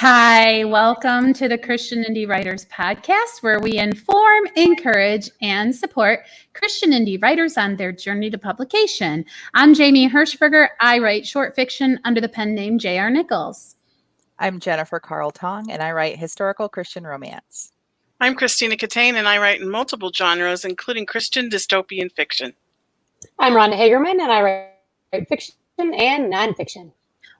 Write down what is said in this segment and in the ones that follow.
Hi, welcome to the Christian Indie Writers Podcast, where we inform, encourage, and support Christian indie writers on their journey to publication. I'm Jamie Hirschberger. I write short fiction under the pen name J.R. Nichols. I'm Jennifer Carl Tong, and I write historical Christian romance. I'm Christina Catane, and I write in multiple genres, including Christian dystopian fiction. I'm Rhonda Hagerman, and I write fiction and nonfiction.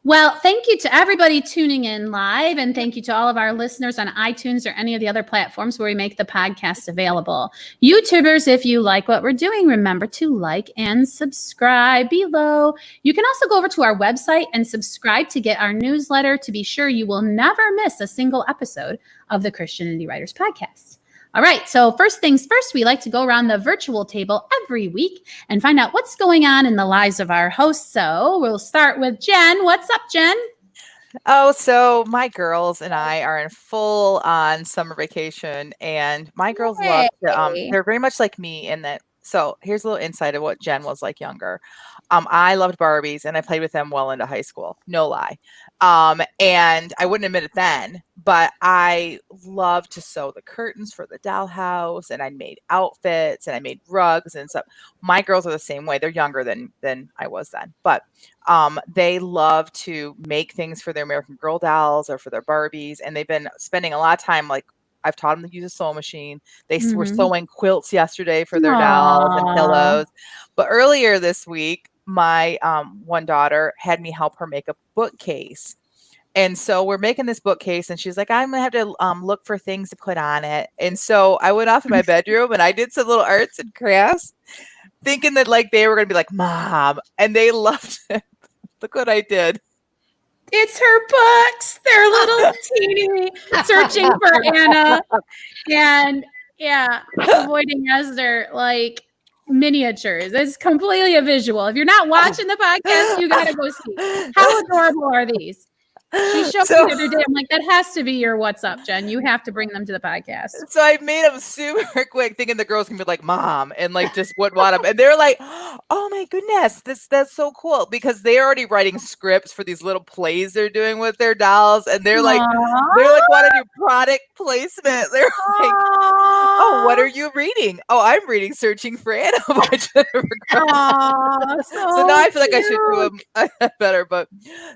Well, thank you to everybody tuning in live, and thank you to all of our listeners on iTunes or any of the other platforms where we make the podcast available. YouTubers, if you like what we're doing, remember to like and subscribe below. You can also go over to our website and subscribe to get our newsletter to be sure you will never miss a single episode of the Christian Indie Writers Podcast. All right, so first things first, we like to go around the virtual table every week and find out what's going on in the lives of our hosts. So we'll start with Jen. What's up, Jen? Oh, so my girls and I are in full on summer vacation, and my girls love to, they're very much like me in that. So here's a little insight of what Jen was like younger. I loved Barbies, and I played with them well into high school. No lie. And I wouldn't admit it then, but I loved to sew the curtains for the dollhouse, and I made outfits, and I made rugs and stuff. My girls are the same way. They're younger than I was then, but they love to make things for their American Girl dolls or for their Barbies, and they've been spending a lot of time, like, I've taught them to use a sewing machine. They were sewing quilts yesterday for their dolls and pillows. But earlier this week, my one daughter had me help her make a bookcase. And so we're making this bookcase, and she's like, I'm going to have to look for things to put on it. And so I went off in my bedroom, and I did some little arts and crafts, thinking that like they were going to be like, Mom. And they loved it. Look what I did. It's her books. They're little teeny searching for Anna and avoiding Esther, like miniatures. It's completely a visual. If you're not watching the podcast, you got to go see. How adorable are these? She showed me the other day. I'm like, that has to be your what's up, Jen. You have to bring them to the podcast. So I made them super quick, thinking the girls can be like, Mom, and like just wouldn't want them. And they're like, oh my goodness, that's so cool, because they're already writing scripts for these little plays they're doing with their dolls, and they're like want to do product placement. They're like, oh, what are you reading? Oh, I'm reading Searching for Anna by Jennifer Carl. So now I feel like I should do them better, but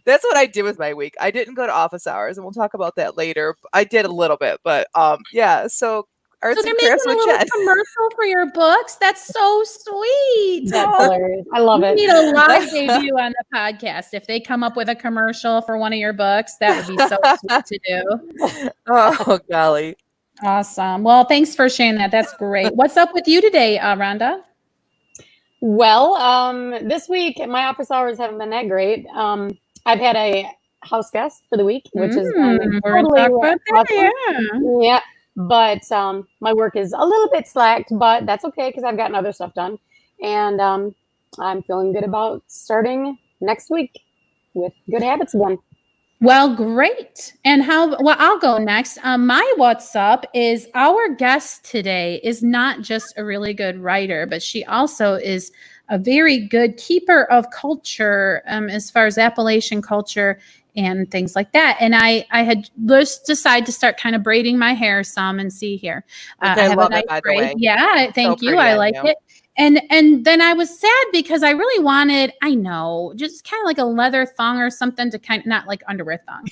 that's what I did with my week. I didn't go to office hours, and we'll talk about that later. I did a little bit, but yeah. So arts they're and making crafts a with little Jen. commercial for your books. That's so sweet. That's hilarious. I love it. We need a live debut on the podcast. If they come up with a commercial for one of your books, that would be so sweet to do. Oh golly. Awesome. Well, thanks for sharing that. That's great. What's up with you today, Rhonda? Well, this week my office hours haven't been that great. I've had a house guest for the week, which is totally awesome. Yeah. But my work is a little bit slacked, but that's okay because I've gotten other stuff done. And I'm feeling good about starting next week with good habits again. Well, great. And I'll go next. My what's up is our guest today is not just a really good writer, but she also is a very good keeper of culture as far as Appalachian culture and things like that. And I had just decided to start kind of braiding my hair some and see here. I have a nice braid. Yeah, thank you. I like it. And then I was sad because I really wanted, just kind of like a leather thong or something to kind of, not like underwear thong.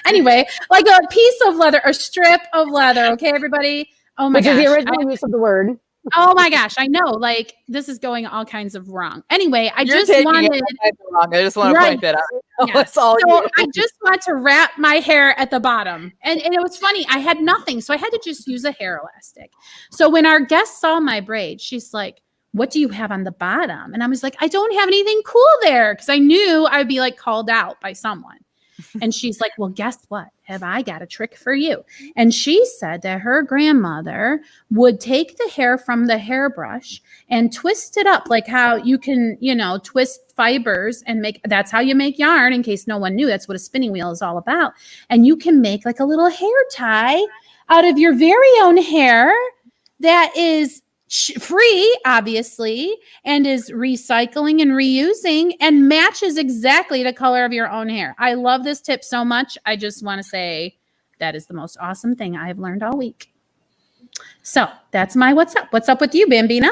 Anyway, like a piece of leather, a strip of leather. Okay, everybody. Oh my gosh. Which is the original use of the word. Oh my gosh, I know. Like, this is going all kinds of wrong. Anyway, I just want to point that out. Yeah. So I just want to wrap my hair at the bottom. And it was funny. I had nothing. So I had to just use a hair elastic. So when our guest saw my braid, she's like, what do you have on the bottom? And I was like, I don't have anything cool there. Because I knew I would be like called out by someone. And she's like, well, guess what? Have I got a trick for you? And she said that her grandmother would take the hair from the hairbrush and twist it up like how you can, twist fibers and that's how you make yarn. In case no one knew, that's what a spinning wheel is all about. And you can make like a little hair tie out of your very own hair that is free, obviously, and is recycling and reusing and matches exactly the color of your own hair. I love this tip so much. I just want to say that is the most awesome thing I've learned all week. So that's my what's up. What's up with you, Bambina?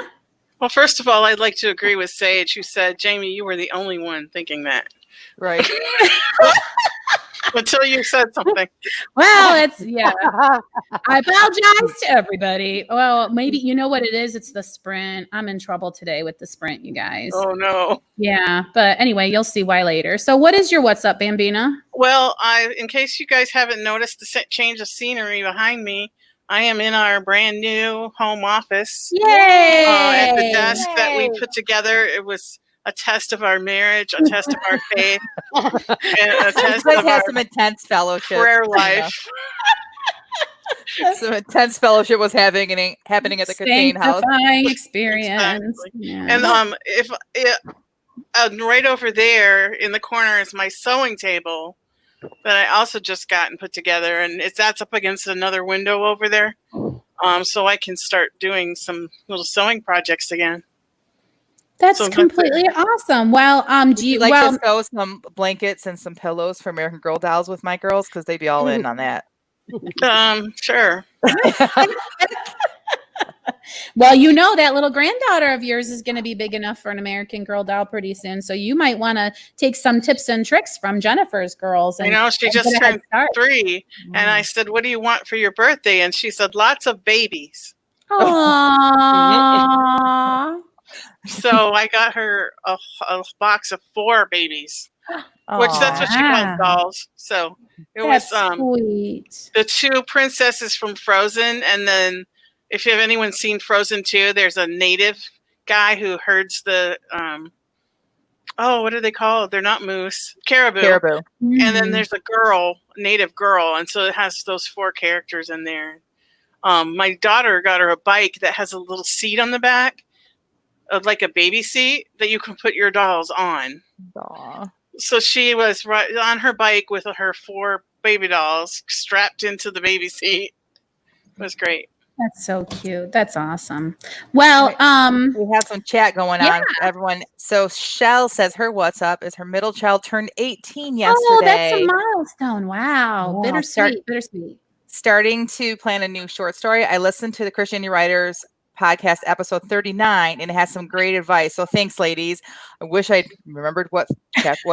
Well, first of all, I'd like to agree with Sage, who said, Jamie, you were the only one thinking that. Right. Until you said something. Well, I apologize to everybody. Well, maybe you know what it is. It's the sprint. I'm in trouble today with the sprint, you guys. Oh, no. Yeah. But anyway, you'll see why later. So what is your what's up, Bambina? Well, in case you guys haven't noticed the change of scenery behind me, I am in our brand new home office. Yay! At the desk that we put together. It was a test of our marriage, a test of our faith, and a test of our some intense fellowship prayer life. Some intense fellowship was happening at the Catane house. Sanctifying experience. Exactly. Yeah. And right over there in the corner is my sewing table that I also just got and put together, and that's up against another window over there, so I can start doing some little sewing projects again. That's completely awesome. Well, do you like to sew some blankets and some pillows for American Girl dolls with my girls? Because they'd be all in on that. Sure. Well, you know that little granddaughter of yours is going to be big enough for an American Girl doll pretty soon. So you might want to take some tips and tricks from Jennifer's girls. And, she just turned 3. And I said, what do you want for your birthday? And she said, lots of babies. Aww. So I got her a box of 4 babies, which that's what she calls dolls. So that's sweet. The 2 princesses from Frozen. And then if you have anyone seen Frozen 2, there's a native guy who herds the, what are they called? They're not moose. Caribou. Mm-hmm. And then there's a native girl. And so it has those 4 characters in there. My daughter got her a bike that has a little seat on the back, like a baby seat that you can put your dolls on. Aww. So she was right on her bike with her 4 baby dolls strapped into the baby seat. It was great. That's so cute. That's awesome. Well, we have some chat going on. Everyone. So Shell says her what's up is her middle child turned 18 yesterday. Oh, that's a milestone. Wow. Bittersweet. Starting to plan a new short story. I listened to the Christian Indie Writers podcast episode 39, and it has some great advice. So thanks, ladies. I wish I remembered what 39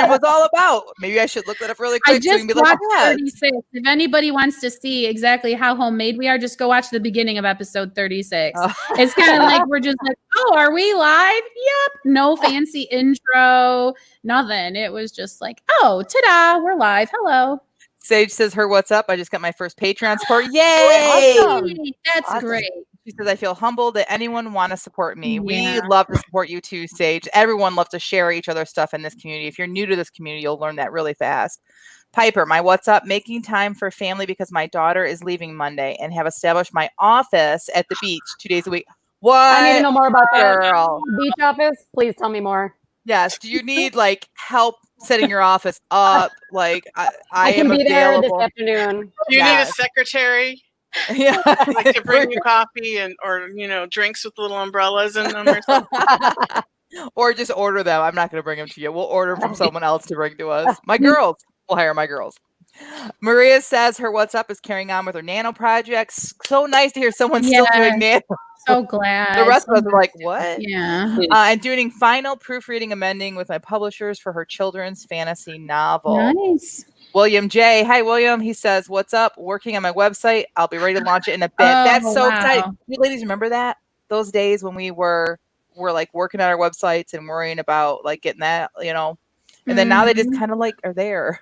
was all about. Maybe I should look that up really quick. I just watched 36. If anybody wants to see exactly how homemade we are, just go watch the beginning of episode 36. It's kind of like we're just like, oh, are we live? Yep. No fancy intro, nothing. It was just like, oh, ta-da, we're live. Hello. Sage says her what's up. I just got my first Patreon support. Yay! Awesome. That's awesome. Great. She says, I feel humbled that anyone want to support me. Yeah. We love to support you too, Sage. Everyone loves to share each other's stuff in this community. If you're new to this community, you'll learn that really fast. Piper, my what's up? Making time for family because my daughter is leaving Monday and have established my office at the beach 2 days a week. What? I need to know more about that. Girl. Beach office? Please tell me more. Yes. Do you need help setting your office up? I can am be available. there this afternoon. Do you need a secretary? Yeah, to bring you coffee or drinks with little umbrellas in them or something. Or just order them. I'm not going to bring them to you. We'll order them from someone else to bring to us. My girls. We'll hire my girls. Maria says her what's up is carrying on with her nano projects. So nice to hear someone still doing nano. So glad. The rest of us are like, what? Yeah. And doing final proofreading amending with my publishers for her children's fantasy novel. Nice. William J. Hi, William. He says, what's up? Working on my website. I'll be ready to launch it in a bit. That's so exciting. You ladies remember that? Those days when we were working on our websites and worrying about getting that, And then now they just kind of are there.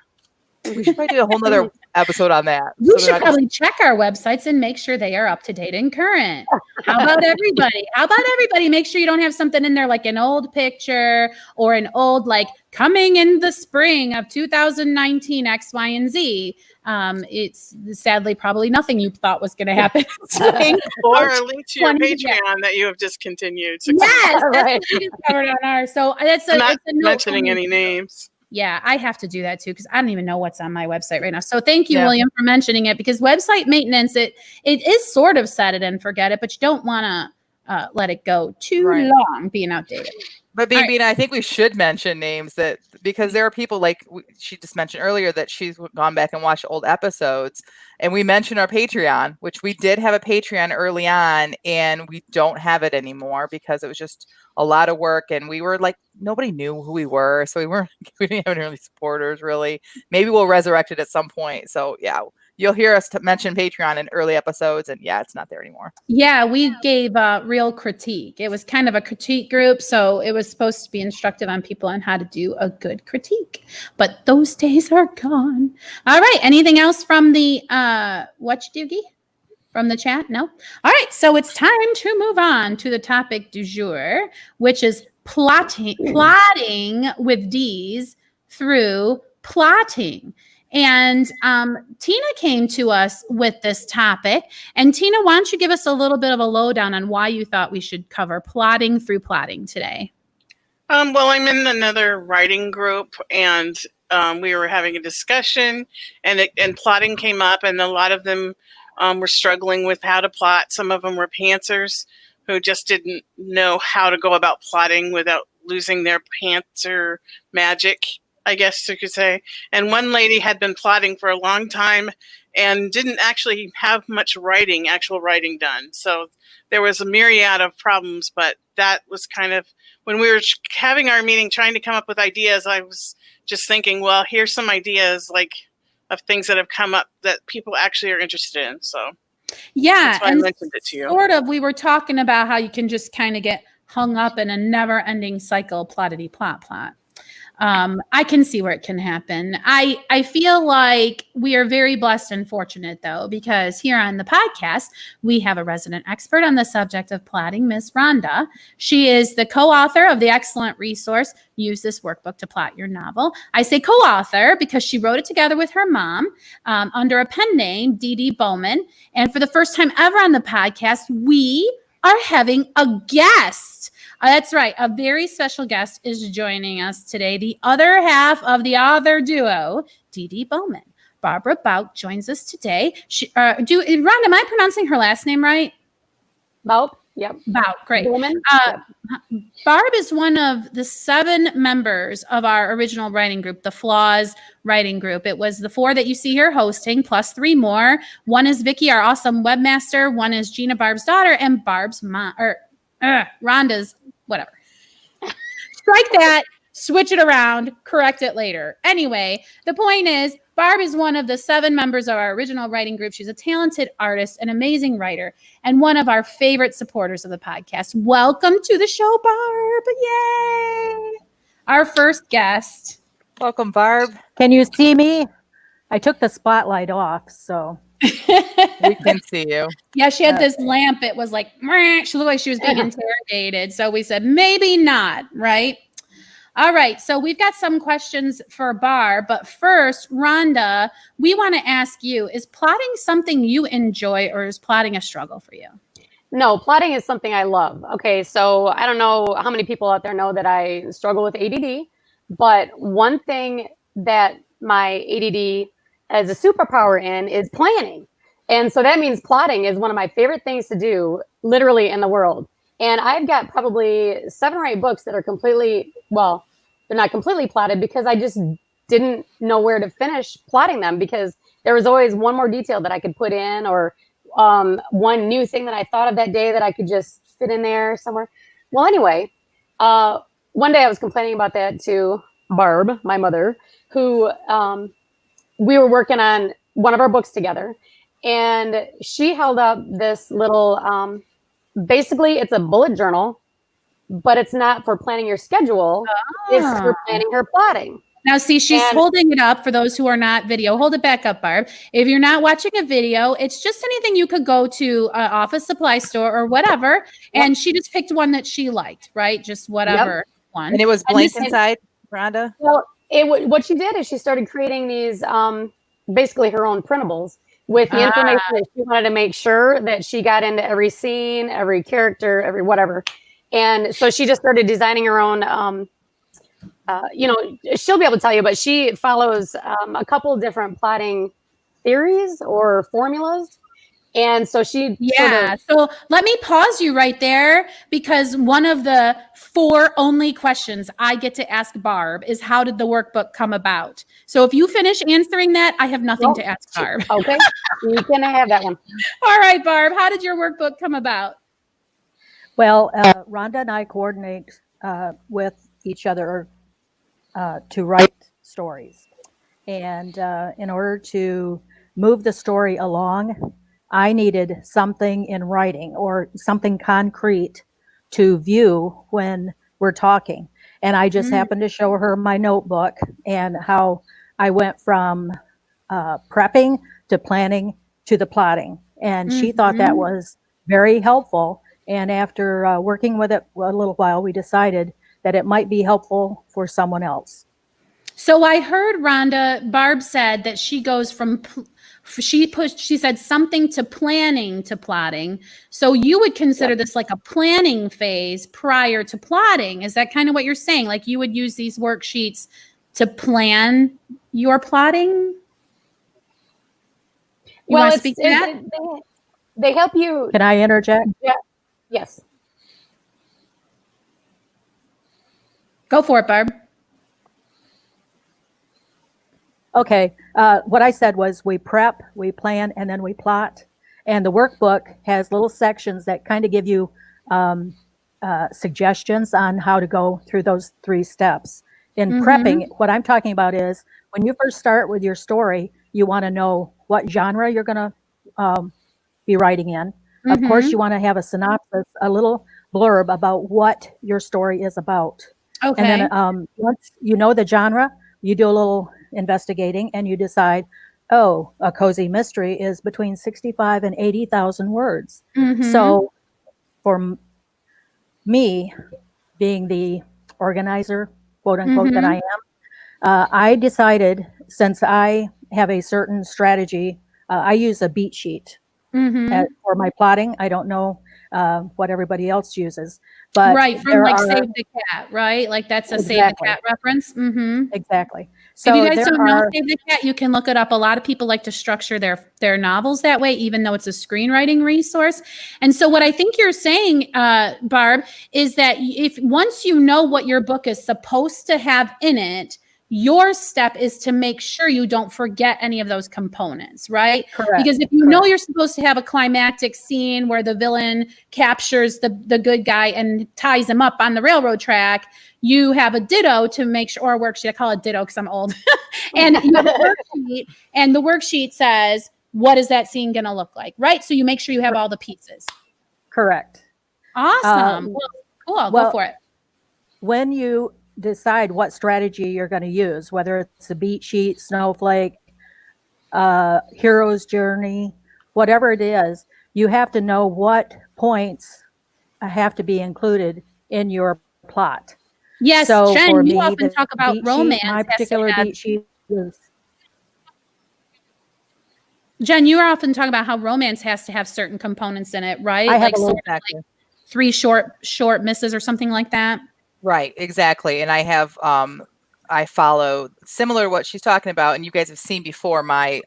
We should probably do a whole nother episode on that. We should probably check our websites and make sure they are up to date and current. How about everybody? Make sure you don't have something in there like an old picture or an old coming in the spring of 2019 X, Y, and Z. It's sadly probably nothing you thought was going to happen. Or a link to your Patreon that you have discontinued. Yes, right. That's covered on ours. So that's not mentioning any names. Yeah, I have to do that too because I don't even know what's on my website right now. So thank you, William, for mentioning it because website maintenance, it is sort of set it and forget it, but you don't want to let it go too long being outdated. But Bina, I think we should mention names because there are people like she just mentioned earlier that she's gone back and watched old episodes, and we mentioned our Patreon, which we did have a Patreon early on, and we don't have it anymore because it was just a lot of work, and we were like nobody knew who we were, so we didn't have any really supporters really. Maybe we'll resurrect it at some point. So yeah. You'll hear us mention Patreon in early episodes, and it's not there anymore. Yeah, we gave real critique. It was kind of a critique group, so it was supposed to be instructive on people on how to do a good critique. But those days are gone. All right, anything else from the Doogie? From the chat? No? All right, so it's time to move on to the topic du jour, which is plotting with D's through plotting. And Tina came to us with this topic. And Tina, why don't you give us a little bit of a lowdown on why you thought we should cover plotting through plotting today? Well, I'm in another writing group, and we were having a discussion, and plotting came up, and a lot of them were struggling with how to plot. Some of them were pantsers who just didn't know how to go about plotting without losing their pantser magic, I guess you could say. And one lady had been plotting for a long time and didn't actually have much actual writing done. So there was a myriad of problems, but that was kind of, when we were having our meeting trying to come up with ideas, I was just thinking, well, here's some ideas of things that have come up that people actually are interested in. So yeah, I mentioned it to you. Sort of, we were talking about how you can just kind of get hung up in a never-ending cycle, plottity plot. I can see where it can happen. I feel like we are very blessed and fortunate, though, because here on the podcast, we have a resident expert on the subject of plotting, Miss Rhonda. She is the co-author of the excellent resource, Use This Workbook to Plot Your Novel. I say co-author because she wrote it together with her mom under a pen name, Dee Dee Bowman. And for the first time ever on the podcast, we are having a guest. That's right. A very special guest is joining us today. The other half of the other duo, Dee Dee Bowman. Barbara Bout joins us today. Rhonda, am I pronouncing her last name right? Bout. Yep. Bout. Great. Bowman. Yep. Barb is one of the 7 members of our original writing group, the Flaws writing group. It was the 4 that you see here hosting, plus 3 more. One is Vicky, our awesome webmaster. One is Gina, Barb's daughter, and Barb's mom, Rhonda's, whatever. Strike that, switch it around, correct it later. Anyway, the point is, Barb is one of the 7 members of our original writing group. She's a talented artist, an amazing writer, and one of our favorite supporters of the podcast. Welcome to the show, Barb. Yay! Our first guest. Welcome, Barb. Can you see me? I took the spotlight off, so. We can see you. Yeah, she had this lamp. It was like, she looked like she was being interrogated. So we said, maybe not, right? All right. So we've got some questions for Barb. But first, Rhonda, we want to ask you, is plotting something you enjoy, or is plotting a struggle for you? No, plotting is something I love. Okay, so I don't know how many people out there know that I struggle with ADD, but one thing that my ADD as a superpower in is planning. And so that means plotting is one of my favorite things to do literally in the world. And I've got probably 7 or 8 books that are completely, well, they're not completely plotted because I just didn't know where to finish plotting them, because there was always one more detail that I could put in, or one new thing that I thought of that day that I could just fit in there somewhere. Well, anyway, one day I was complaining about that to Barb, my mother, who we were working on one of our books together. And she held up this little, basically it's a bullet journal, but it's not for planning your schedule. It's for planning her plotting. Now, see, she's holding it up for those who are not video. Hold it back up, Barb. If you're not watching a video, it's just anything you could go to an office supply store or whatever. And she just picked one that she liked, right? Just whatever one. And it was blank inside, Rhonda? Well, what she did is she started creating these, basically her own printables with the information that she wanted to make sure that she got into every scene, every character, every whatever. And so she just started designing her own, she'll be able to tell you, but she follows a couple of different plotting theories or formulas. And so she So let me pause you right there, because one of the 4 only questions I get to ask Barb is, how did the workbook come about? So if you finish answering that, I have nothing to ask Barb. Okay, you can have that one. All right, Barb, how did your workbook come about? Well, Rhonda and I coordinate with each other to write stories. And in order to move the story along, I needed something in writing or something concrete to view when we're talking. And I just happened to show her my notebook and how I went from prepping to planning to the plotting. And she thought that was very helpful. And after working with it a little while, we decided that it might be helpful for someone else. So I heard Barb said that she goes from, she said something to planning to plotting. So you would consider this like a planning phase prior to plotting. Is that kind of what you're saying? Like you would use these worksheets to plan your plotting? You want to speak to that? They help you. Can I interject? Yeah. Yes. Go for it, Barb. Okay. What I said was we prep, we plan, and then we plot. And the workbook has little sections that kind of give you suggestions on how to go through those 3 steps. In prepping, what I'm talking about is when you first start with your story, you want to know what genre you're going to be writing in. Of course, you want to have a synopsis, a little blurb about what your story is about. Okay. And then once you know the genre, you do a little investigating and you decide, oh, a cozy mystery is between 65 and 80,000 words. So for me, being the organizer, quote unquote, that I am, I decided, since I have a certain strategy, I use a beat sheet for my plotting. I don't know what everybody else uses, but right, from like Save the Cat, right? Like that's a Save the Cat reference. Exactly. So if you guys don't know Save the Cat, you can look it up. A lot of people like to structure their novels that way, even though it's a screenwriting resource. And so what I think you're saying, Barb, is that if once you know what your book is supposed to have in it, your step is to make sure you don't forget any of those components, right? Correct. Because if you know you're supposed to have a climactic scene where the villain captures the good guy and ties him up on the railroad track, you have a ditto to make sure, or a worksheet. I call it ditto because I'm old. And you have a worksheet, and the worksheet says, what is that scene going to look like, right? So you make sure you have all the pieces. Correct. Awesome. Cool. Go for it. When you decide what strategy you're going to use, whether it's a beat sheet, snowflake, hero's journey, whatever it is, you have to know what points have to be included in your plot. Yes, so Jen, for you me, often talk about romance. My particular beat sheet is. Jen, you often talk about how romance has to have certain components in it, right? I have like, like 3 short misses or something like that. Right, exactly. And I have I follow similar to what she's talking about, and you guys have seen before my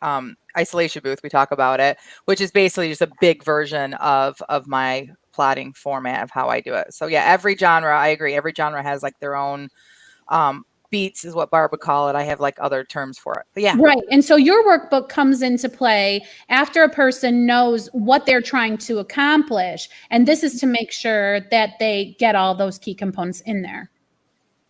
isolation booth. We talk about it, which is basically just a big version of my plotting format of how I do it. So yeah, every genre, I agree. Every genre has like their own beats, is what Barb would call it. I have like other terms for it. But yeah. Right. And so your workbook comes into play after a person knows what they're trying to accomplish. And this is to make sure that they get all those key components in there.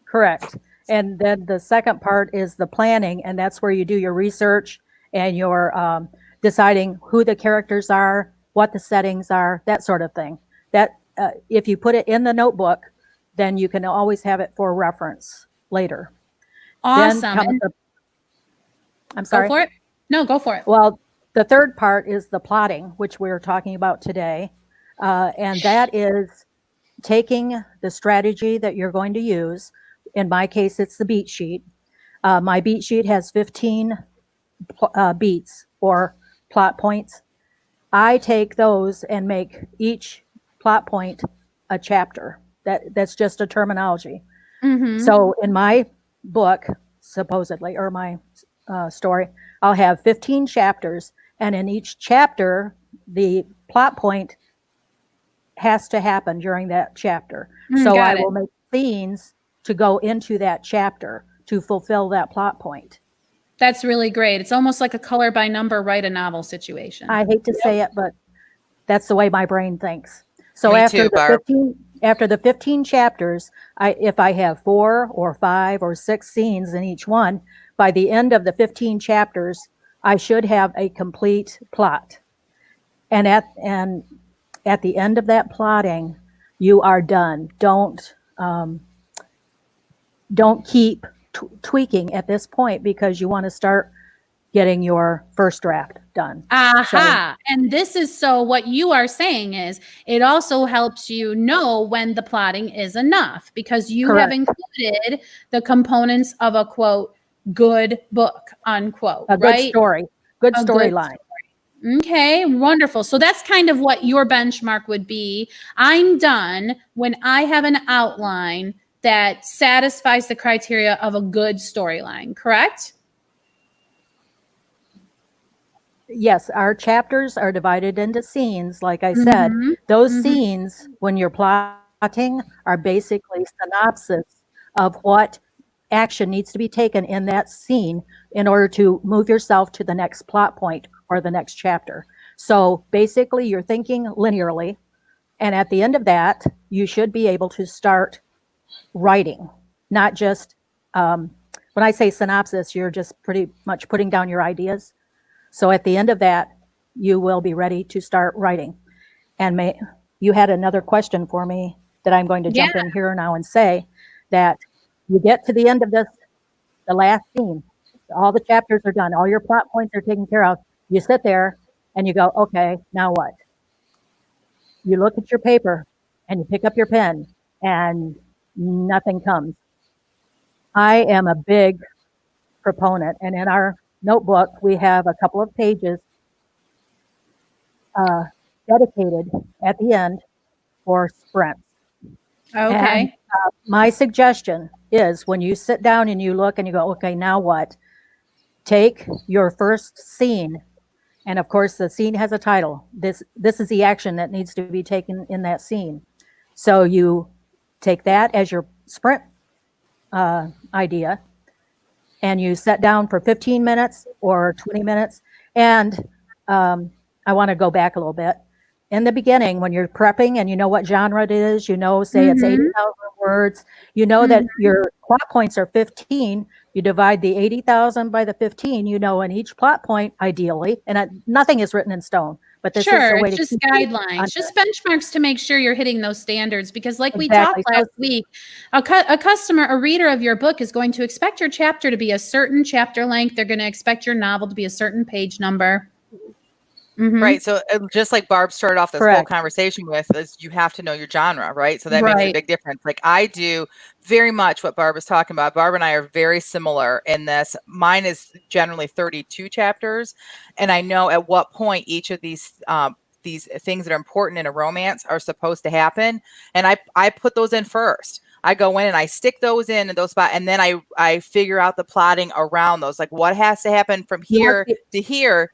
Correct. And then the second part is the planning, and that's where you do your research and you're deciding who the characters are, what the settings are, that sort of thing. That if you put it in the notebook, then you can always have it for reference later. Awesome. I'm sorry. Go for it. No, go for it. Well, the third part is the plotting, which we're talking about today. And that is taking the strategy that you're going to use. In my case, it's the beat sheet. My beat sheet has 15 beats or plot points. I take those and make each plot point a chapter. That's just a terminology. So in my book, supposedly, or my story, I'll have 15 chapters, and in each chapter, the plot point has to happen during that chapter. So I will make scenes to go into that chapter to fulfill that plot point. That's really great. It's almost like a color by number write a novel situation. I hate to say it, but that's the way my brain thinks. So Me after too, Barb. the 15 chapters, if I have 4 or 5 or 6 scenes in each one, by the end of the 15 chapters, I should have a complete plot. And at the end of that plotting, you are done. Don't keep tweaking at this point, because you want to start getting your first draft done. Aha. And this is, so what you are saying is it also helps you know when the plotting is enough, because you have included the components of a quote good book, unquote, a right? Good story, good storyline. Okay, wonderful. So that's kind of what your benchmark would be. I'm done when I have an outline that satisfies the criteria of a good storyline, correct? Yes, our chapters are divided into scenes. Like I said, those scenes, when you're plotting, are basically synopsis of what action needs to be taken in that scene in order to move yourself to the next plot point or the next chapter. So basically, you're thinking linearly, and at the end of that, you should be able to start writing, not just, when I say synopsis, you're just pretty much putting down your ideas. So at the end of that, you will be ready to start writing. And you had another question for me that I'm going to jump in here now and say that you get to the end of the last scene, all the chapters are done, all your plot points are taken care of. You sit there and you go, okay, now what? You look at your paper and you pick up your pen and nothing comes. I am a big proponent, and in our notebook, we have a couple of pages dedicated at the end for sprints. Okay. And, my suggestion is, when you sit down and you look and you go, okay, now what? Take your first scene, and of course, the scene has a title. This is the action that needs to be taken in that scene. So you take that as your sprint idea, and you sit down for 15 minutes or 20 minutes. And I want to go back a little bit. In the beginning, when you're prepping and you know what genre it is, say it's 80,000 words, that your plot points are 15. You divide the 80,000 by the 15, in each plot point, ideally, and nothing is written in stone. But this is a way it's to just guidelines, just benchmarks to make sure you're hitting those standards. Because like we talked last week, a customer, a reader of your book is going to expect your chapter to be a certain chapter length. They're going to expect your novel to be a certain page number. Right. So just like Barb started off this whole conversation with, is you have to know your genre, right? So that makes a big difference. Like I do very much what Barb was talking about. Barb and I are very similar in this. Mine is generally 32 chapters. And I know at what point each of these things that are important in a romance are supposed to happen. And I put those in first. I go in and I stick those in those spots, and then I figure out the plotting around those. Like what has to happen from here to here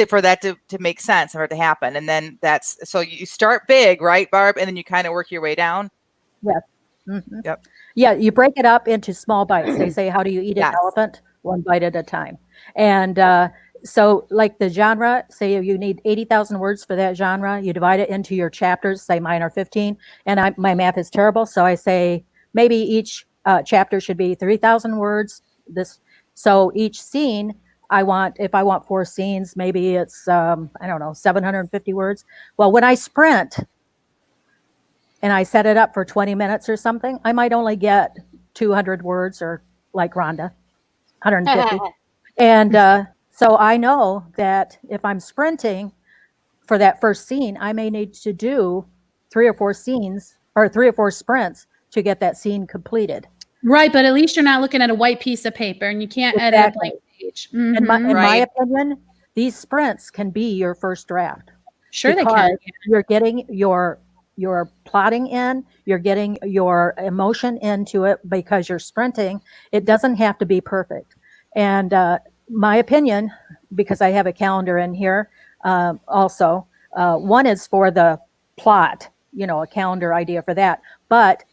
for that to make sense, for it to happen. And then so you start big, right, Barb? And then you kind of work your way down. Yes. Yep. Yeah, you break it up into small bites. They say, how do you eat an elephant? One bite at a time. And so like the genre, say you need 80,000 words for that genre, you divide it into your chapters, say mine are 15, and my math is terrible. So I say maybe each chapter should be 3,000 words. So each scene, if I want 4 scenes, maybe it's, 750 words. Well, when I sprint and I set it up for 20 minutes or something, I might only get 200 words, or like Rhonda, 150. And so I know that if I'm sprinting for that first scene, I may need to do 3 or 4 scenes or 3 or 4 sprints to get that scene completed. Right, but at least you're not looking at a white piece of paper, and you can't edit a blank page. In my opinion, these sprints can be your first draft. Sure, they can. You're getting your plotting in, you're getting your emotion into it because you're sprinting. It doesn't have to be perfect. And my opinion, because I have a calendar in here also, One is for the plot, a calendar idea for that. But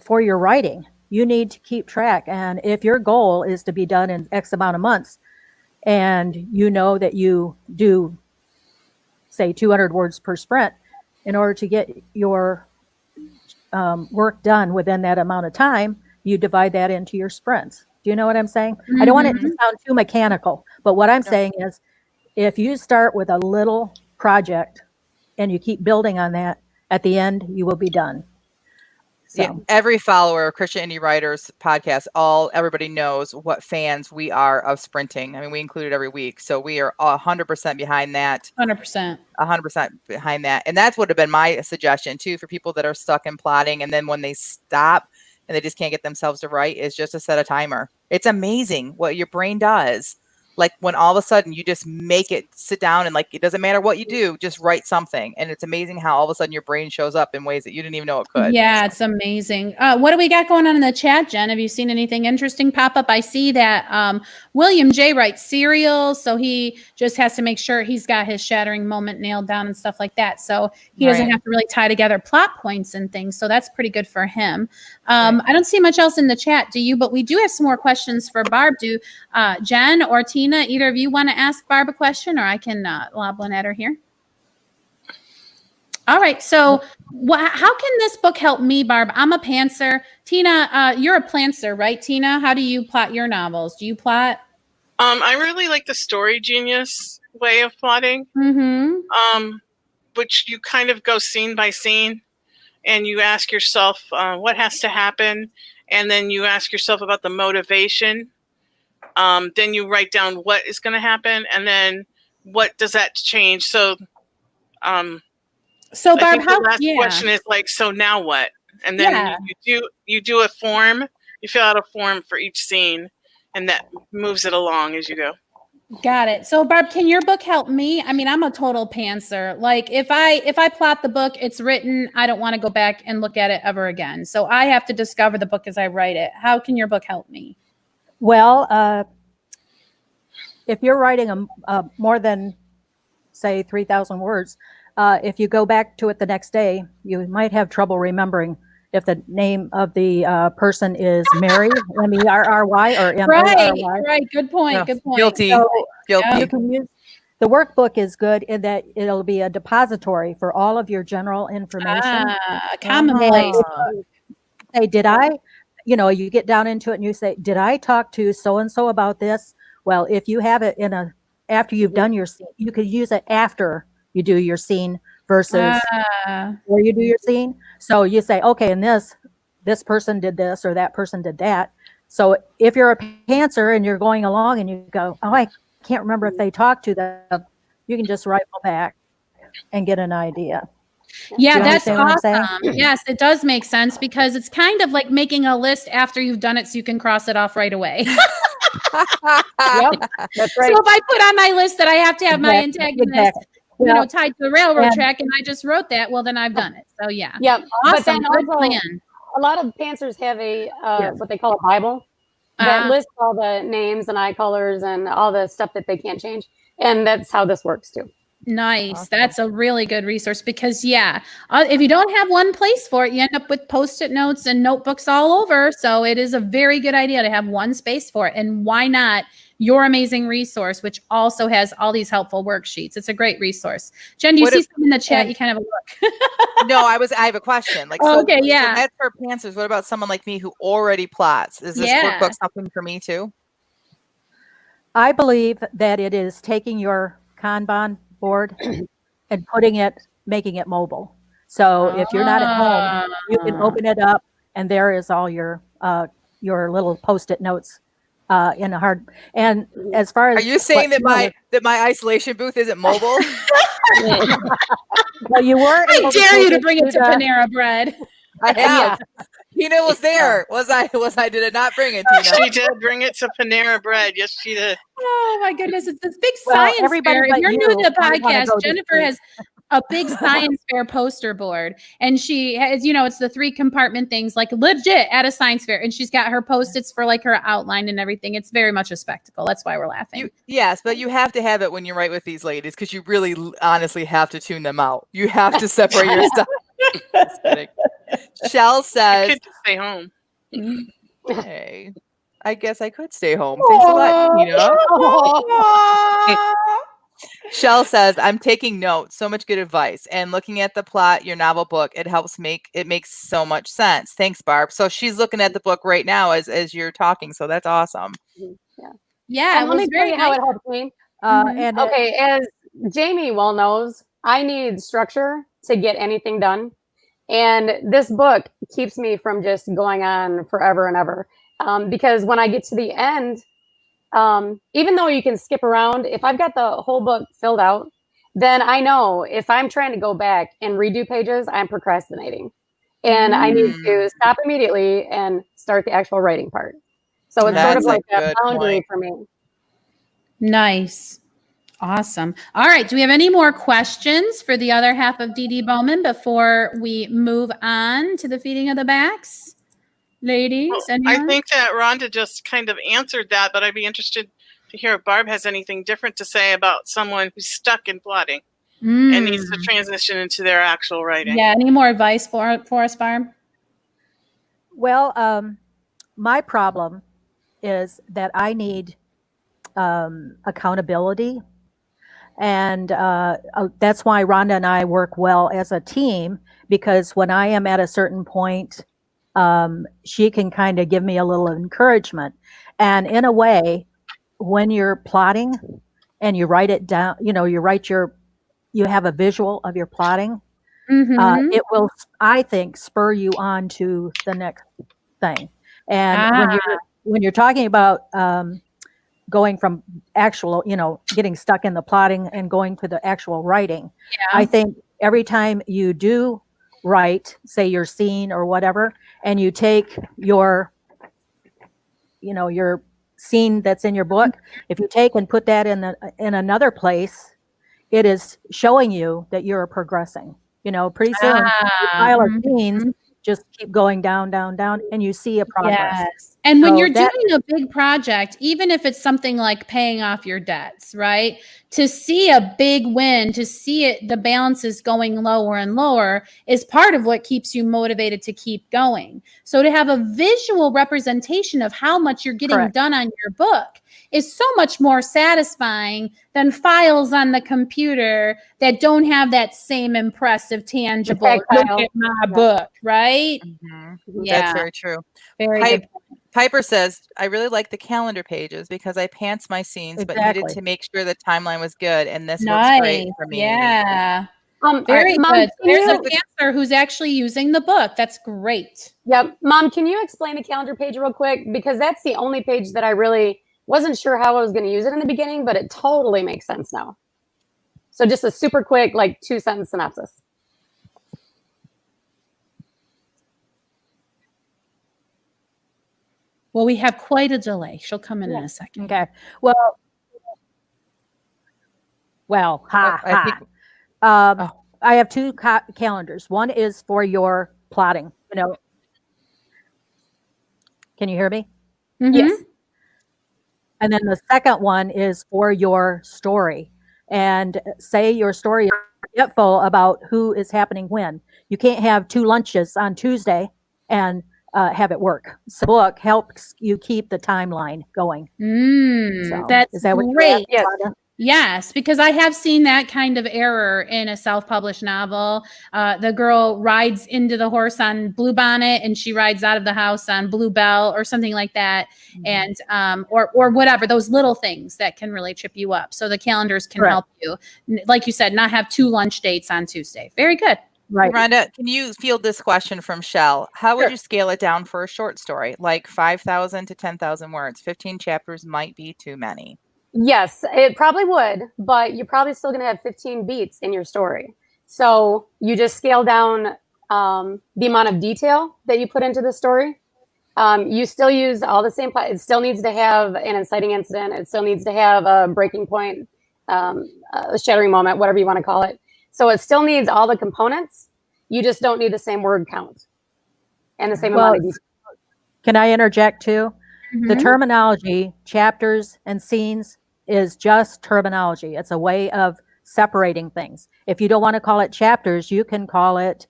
for your writing, you need to keep track. And if your goal is to be done in X amount of months, and you know that you do, say, 200 words per sprint, in order to get your work done within that amount of time, you divide that into your sprints. Do you know what I'm saying? I don't want it to sound too mechanical, but what I'm saying is, if you start with a little project and you keep building on that, at the end, you will be done. So. Yeah, every follower of Christian Indie Writers podcast, everybody knows what fans we are of sprinting. I mean, we include it every week. So we are 100% behind that. 100%. 100% behind that. And that's would have been my suggestion too, for people that are stuck in plotting. And then when they stop and they just can't get themselves to write, is just to set a timer. It's amazing what your brain does. Like when all of a sudden you just make it sit down and like, it doesn't matter what you do, just write something. And it's amazing how all of a sudden your brain shows up in ways that you didn't even know it could. Yeah, it's amazing. What do we got going on in the chat, Jen? Have you seen anything interesting pop up? I see that William J. writes serials, so he just has to make sure he's got his shattering moment nailed down and stuff like that. So he doesn't have to really tie together plot points and things. So that's pretty good for him. I don't see much else in the chat, do you? But we do have some more questions for Barb. Do Jen or Tina, either of you want to ask Barb a question, or I can lob one at her here? All right. So how can this book help me, Barb? I'm a pantser. Tina, you're a plantser, right, Tina? How do you plot your novels? Do you plot? I really like the Story Genius way of plotting, which you kind of go scene by scene, and you ask yourself what has to happen, and then you ask yourself about the motivation. Then you write down what is going to happen, and then what does that change? So Barb, the last question is like, so now what? And then you do a form. You fill out a form for each scene, and that moves it along as you go. Got it. So Barb, can your book help me? I mean, I'm a total pantser. Like if I plot the book, it's written, I don't want to go back and look at it ever again. So I have to discover the book as I write it. How can your book help me? Well, if you're writing a more than, say, 3,000 words, if you go back to it the next day, you might have trouble remembering if the name of the person is Mary, M-E-R-R-Y, or M-O-R-Y. Right. Good point. No, Good point. Guilty. So Guilty. you can use the workbook is good in that it'll be a depository for all of your general information. Commonplace. Say, did I? You get down into it and you say, did I talk to so-and-so about this? Well, if you have it after you've done your scene, you could use it after you do your scene versus where you do your scene. So you say, okay, and this person did this or that person did that. So if you're a pantser and you're going along and you go, oh, I can't remember if they talked to them, you can just rifle back and get an idea. Yeah, that's awesome. Yes, it does make sense because it's kind of like making a list after you've done it so you can cross it off right away. Yep, that's right. So if I put on my list that I have to have my antagonist, tied to the railroad track, and I just wrote that, well, then I've done it. So yeah. Yep. Awesome. But then Good also, plan. a lot of pantsers have a what they call a Bible that lists all the names and eye colors and all the stuff that they can't change. And that's how this works too. Nice. Awesome. That's a really good resource because if you don't have one place for it, you end up with Post-it notes and notebooks all over. So it is a very good idea to have one space for it. And why not your amazing resource, which also has all these helpful worksheets? It's a great resource. Jen, do you see something in the chat? You kind of look. No, I have a question. So that's for pantsers. What about someone like me who already plots? Is this workbook something for me too? I believe that it is taking your Kanban board and making it mobile. So if you're not at home, you can open it up and there is all your little Post-it notes in a hard. And as far as are you saying that my isolation booth isn't mobile? Well, you were. I dare you to bring it to Panera Bread. I have. Tina was there. Was I? Did it not bring it, Tina? She did bring it to Panera Bread. Yes, she did. Oh my goodness! It's this big science fair. If you're new to the podcast, Jennifer has a big science fair poster board, and she has, it's the 3 compartment things, like legit at a science fair, and she's got her Post-its for like her outline and everything. It's very much a spectacle. That's why we're laughing. Yes, but you have to have it when you write with these ladies, because you really honestly have to tune them out. You have to separate your stuff. Just kidding. Shell I says, could just stay home. hey, I guess I could stay home. Thanks a lot, Tina. Shell says, I'm taking notes. So much good advice. And looking at the plot, your novel book, it makes so much sense. Thanks, Barb. So she's looking at the book right now as you're talking. So that's awesome. Yeah. Let me tell you how it helped me. Okay, as Jamie well knows, I need structure to get anything done. And this book keeps me from just going on forever and ever. Because when I get to the end, even though you can skip around, if I've got the whole book filled out, then I know if I'm trying to go back and redo pages, I'm procrastinating. And I need to stop immediately and start the actual writing part. So it's sort of like a boundary for me. Nice. Awesome. All right. Do we have any more questions for the other half of Dee Dee Bowman before we move on to the feeding of the backs? Ladies, I think that Rhonda just kind of answered that, but I'd be interested to hear if Barb has anything different to say about someone who's stuck in plotting and needs to transition into their actual writing. Yeah. Any more advice for us, Barb? Well, my problem is that I need accountability. And that's why Rhonda and I work well as a team, because when I am at a certain point, she can kind of give me a little encouragement. And in a way, when you're plotting and you write it down, you have a visual of your plotting, it will, I think, spur you on to the next thing. And when you're talking about going from actual, getting stuck in the plotting and going to the actual writing, I think every time you do write, say your scene or whatever, and you take your scene that's in your book, if you take and put that in another place, it is showing you that you're progressing. Pretty soon, your pile of scenes just keep going down, down, down, and you see a progress. Yes. And when you're doing a big project, even if it's something like paying off your debts, right? To see a big win, to see it, the balance is going lower and lower, is part of what keeps you motivated to keep going. So to have a visual representation of how much you're getting done on your book is so much more satisfying than files on the computer that don't have that same impressive, tangible, look at my book, right? Yeah. That's very true. Very good. Piper says, I really like the calendar pages because I pants my scenes, but needed to make sure the timeline was good. And this works great for me. Yeah. Very good. There's a pantser who's actually using the book. That's great. Yep. Mom, can you explain the calendar page real quick? Because that's the only page that I really wasn't sure how I was going to use it in the beginning, but it totally makes sense now. So just a super quick, 2-sentence synopsis. Well, we have quite a delay. She'll come in a second. Okay. I have 2 calendars. One is for your plotting. Can you hear me? Yes. And then the second one is for your story. And say your story is forgetful about who is happening when. You can't have 2 lunches on Tuesday and have it work. So the book helps you keep the timeline going. That's great. Yes. Yes, because I have seen that kind of error in a self-published novel. The girl rides into the horse on Bluebonnet and she rides out of the house on Bluebell or something like that. And or whatever, those little things that can really trip you up. So the calendars can help you. Like you said, not have 2 lunch dates on Tuesday. Very good. Right. Rhonda, can you field this question from Shell? How would you scale it down for a short story? Like 5,000 to 10,000 words. 15 chapters might be too many. Yes, it probably would, but you're probably still going to have 15 beats in your story. So you just scale down the amount of detail that you put into the story. You still use all the same. It still needs to have an inciting incident. It still needs to have a breaking point, a shattering moment, whatever you want to call it. So it still needs all the components. You just don't need the same word count and the same amount of detail. Can I interject too? The terminology, chapters and scenes, is just terminology. It's a way of separating things. If you don't want to call it chapters, you can call it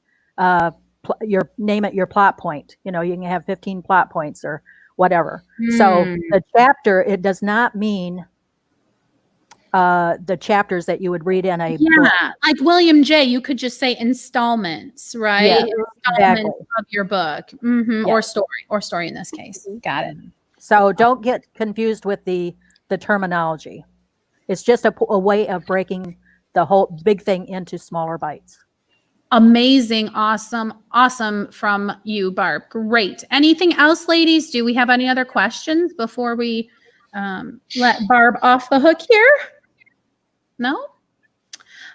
name it your plot point. You know, you can have 15 plot points or whatever. So the chapter, it does not mean the chapters that you would read in a book. Like William J. You could just say installments, right? Yeah, installments exactly. of your book, or story in this case. Got it. So don't get confused with the terminology. It's just a way of breaking the whole big thing into smaller bites. Amazing, awesome from you, Barb. Great. Anything else, ladies? Do we have any other questions before we let Barb off the hook here? No?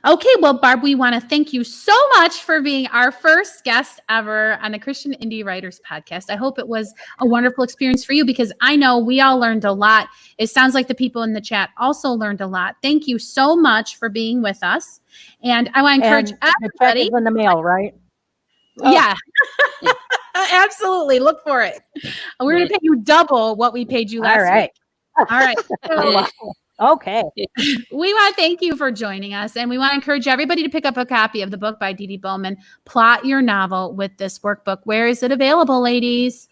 Okay, well, Barb, we want to thank you so much for being our first guest ever on the Christian Indie Writers Podcast. I hope it was a wonderful experience for you, because I know we all learned a lot. It sounds like the people in the chat also learned a lot. Thank you so much for being with us. And I want to encourage everybody. The check is in the mail, right? Yeah, absolutely. Look for it. We're going to pay you double what we paid you last week. All right. So, okay. We want to thank you for joining us, and we want to encourage everybody to pick up a copy of the book by Dee Bowman, Plot Your Novel with this workbook. Where is it available, ladies?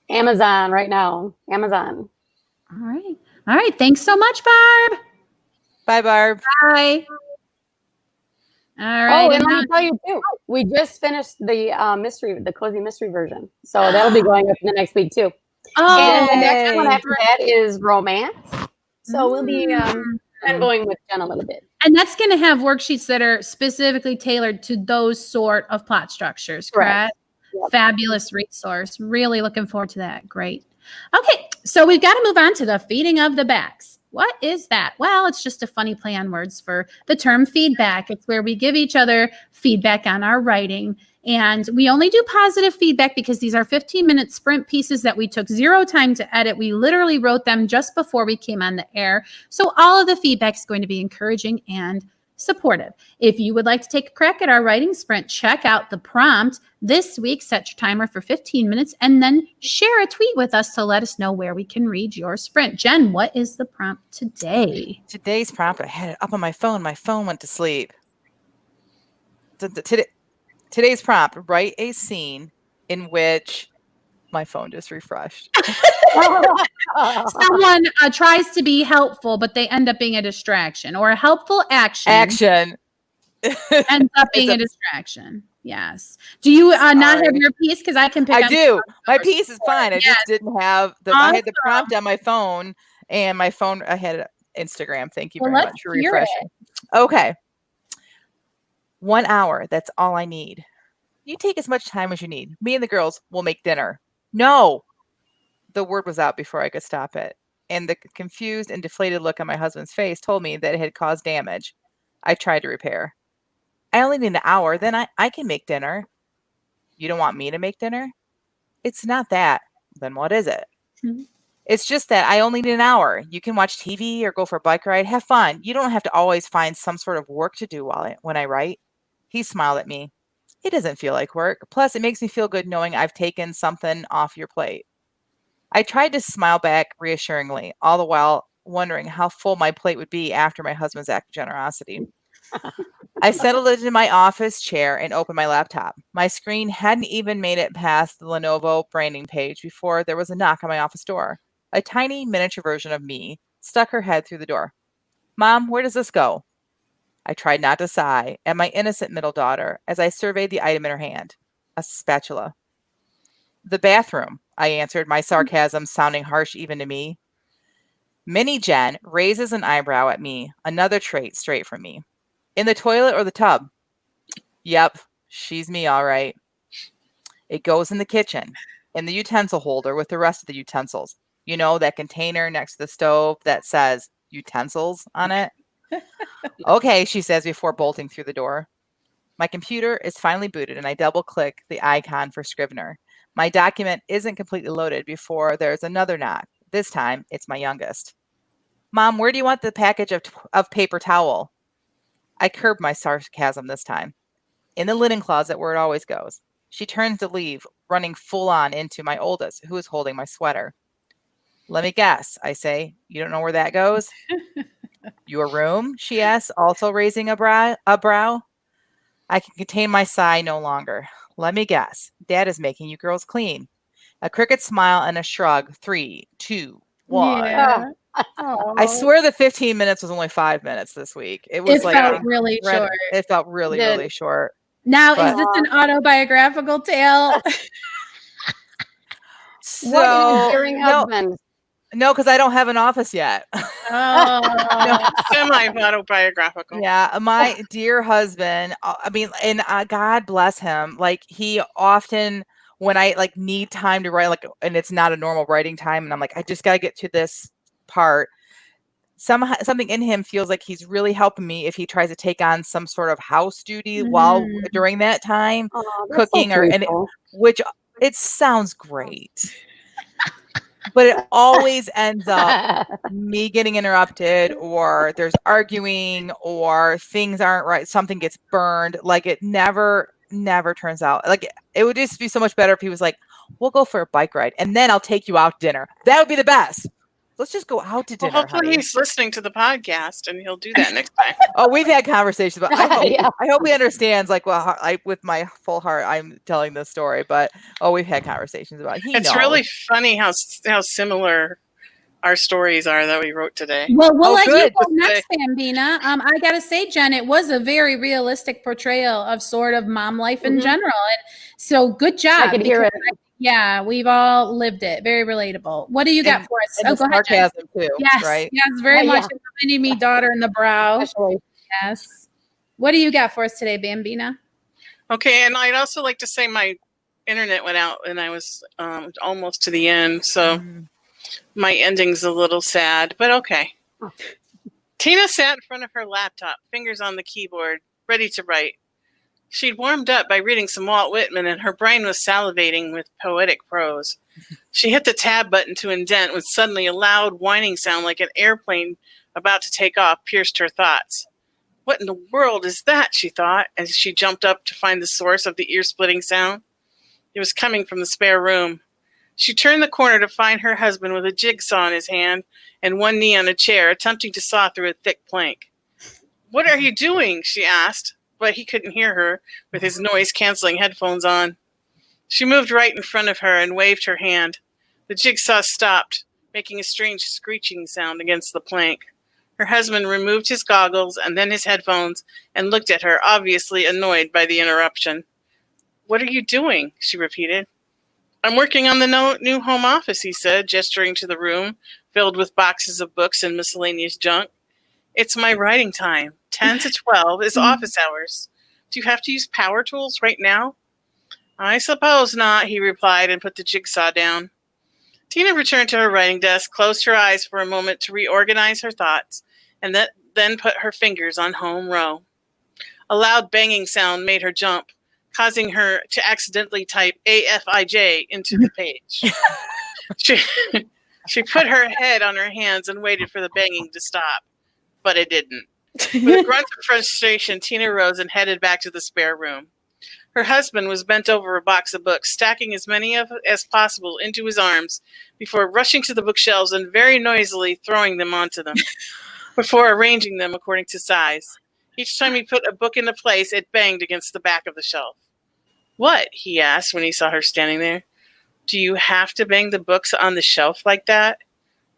Amazon right now. Amazon. All right. All right. Thanks so much, Barb. Bye, Barb. Bye. All right. Oh, and let me tell you too, we just finished the cozy mystery version. So that'll be going up in the next week too. Oh, and the next one after that is romance. So we'll be going with Jen a little bit. And that's going to have worksheets that are specifically tailored to those sort of plot structures, correct? Yep. Fabulous resource. Really looking forward to that. Great. Okay, so we've got to move on to the feeding of the backs. What is that? Well, it's just a funny play on words for the term feedback. It's where we give each other feedback on our writing. And we only do positive feedback because these are 15-minute sprint pieces that we took 0 time to edit. We literally wrote them just before we came on the air. So all of the feedback is going to be encouraging and supportive. If you would like to take a crack at our writing sprint, check out the prompt this week. Set your timer for 15 minutes and then share a tweet with us to let us know where we can read your sprint. Jen, what is the prompt today? Today's prompt, I had it up on my phone. My phone went to sleep. Today's prompt, write a scene in which my phone just refreshed. Someone tries to be helpful, but they end up being a distraction, or a helpful action ends up being a distraction. Yes. Do you not have your piece? Because I can pick. I do. My piece is fine. I just didn't have I had the prompt on my phone, and my phone. I had Instagram. Thank you very much for refreshing. Okay. 1 hour. That's all I need. You take as much time as you need. Me and the girls will make dinner. No. The word was out before I could stop it. And the confused and deflated look on my husband's face told me that it had caused damage. I tried to repair. I only need an hour. Then I can make dinner. You don't want me to make dinner? It's not that. Then what is it? Mm-hmm. It's just that I only need an hour. You can watch TV or go for a bike ride. Have fun. You don't have to always find some sort of work to do when I write. He smiled at me. It doesn't feel like work. Plus, it makes me feel good knowing I've taken something off your plate. I tried to smile back reassuringly, all the while wondering how full my plate would be after my husband's act of generosity. I settled into my office chair and opened my laptop. My screen hadn't even made it past the Lenovo branding page before there was a knock on my office door. A tiny miniature version of me stuck her head through the door. Mom, where does this go? I tried not to sigh at my innocent middle daughter as I surveyed the item in her hand, a spatula. The bathroom, I answered, my sarcasm sounding harsh even to me. Mini Jen raises an eyebrow at me, another trait straight from me. In the toilet or the tub? Yep, she's me, all right. It goes in the kitchen, in the utensil holder with the rest of the utensils. You know, that container next to the stove that says utensils on it? Okay, she says before bolting through the door. My computer is finally booted and I double-click the icon for Scrivener. My document isn't completely loaded before there's another knock. This time, it's my youngest. Mom, where do you want the package of paper towel? I curbed my sarcasm this time. In the linen closet where it always goes. She turns to leave, running full on into my oldest, who is holding my sweater. Let me guess, I say. You don't know where that goes? Your room? She asks, also raising a brow. I can contain my sigh no longer. Let me guess. Dad is making you girls clean. A crooked smile and a shrug. 3, 2, 1. Yeah. I swear the 15 minutes was only 5 minutes this week. It was felt really short. It felt really short. Now, is this an autobiographical tale? So, what is Daring Husband? No, because I don't have an office yet. Oh. Semi-autobiographical. Yeah, my dear husband, I mean, and God bless him. Like, he often, when I like need time to write, like, and it's not a normal writing time, and I'm like, I just got to get to this part. Something in him feels like he's really helping me if he tries to take on some sort of house duty while during that time, cooking which it sounds great. But it always ends up me getting interrupted, or there's arguing, or things aren't right. Something gets burned. Like, it never turns out. Like, it would just be so much better if he was like, we'll go for a bike ride and then I'll take you out to dinner. That would be the best. Let's just go out to dinner. Well, hopefully honey. he's listening to the podcast and he'll do that next time. Oh, we've had conversations about. I hope he understands. Like, well, with my full heart, I'm telling this story. But we've had conversations about. It's really funny how similar our stories are that we wrote today. Well, we'll let you go next, Bambina. I gotta say, Jen, it was a very realistic portrayal of sort of mom life in general, and so good job. I could hear it. Yeah, we've all lived it. Very relatable. What do you got for us? And go ahead, sarcasm too. Yes, right? Yes, very much reminding me, daughter in the brow. Especially. Yes. What do you got for us today, Bambina? Okay, and I'd also like to say my internet went out and I was almost to the end, so my ending's a little sad, but okay. Tina sat in front of her laptop, fingers on the keyboard, ready to write. She'd warmed up by reading some Walt Whitman, and her brain was salivating with poetic prose. She hit the tab button to indent when suddenly a loud whining sound like an airplane about to take off pierced her thoughts. What in the world is that, she thought, as she jumped up to find the source of the ear-splitting sound. It was coming from the spare room. She turned the corner to find her husband with a jigsaw in his hand and one knee on a chair, attempting to saw through a thick plank. "What are you doing?" she asked, but he couldn't hear her with his noise-canceling headphones on. She moved right in front of her and waved her hand. The jigsaw stopped, making a strange screeching sound against the plank. Her husband removed his goggles and then his headphones and looked at her, obviously annoyed by the interruption. "What are you doing?" she repeated. "I'm working on the new home office," he said, gesturing to the room filled with boxes of books and miscellaneous junk. "It's my writing time. 10 to 12 is office hours. Do you have to use power tools right now?" "I suppose not," he replied and put the jigsaw down. Tina returned to her writing desk, closed her eyes for a moment to reorganize her thoughts, and then put her fingers on home row. A loud banging sound made her jump, causing her to accidentally type AFIJ into the page. She put her head on her hands and waited for the banging to stop, but it didn't. With a grunt of frustration, Tina rose and headed back to the spare room. Her husband was bent over a box of books, stacking as many as possible into his arms before rushing to the bookshelves and very noisily throwing them onto them, before arranging them according to size. Each time he put a book into place, it banged against the back of the shelf. "What?" he asked when he saw her standing there. "Do you have to bang the books on the shelf like that?"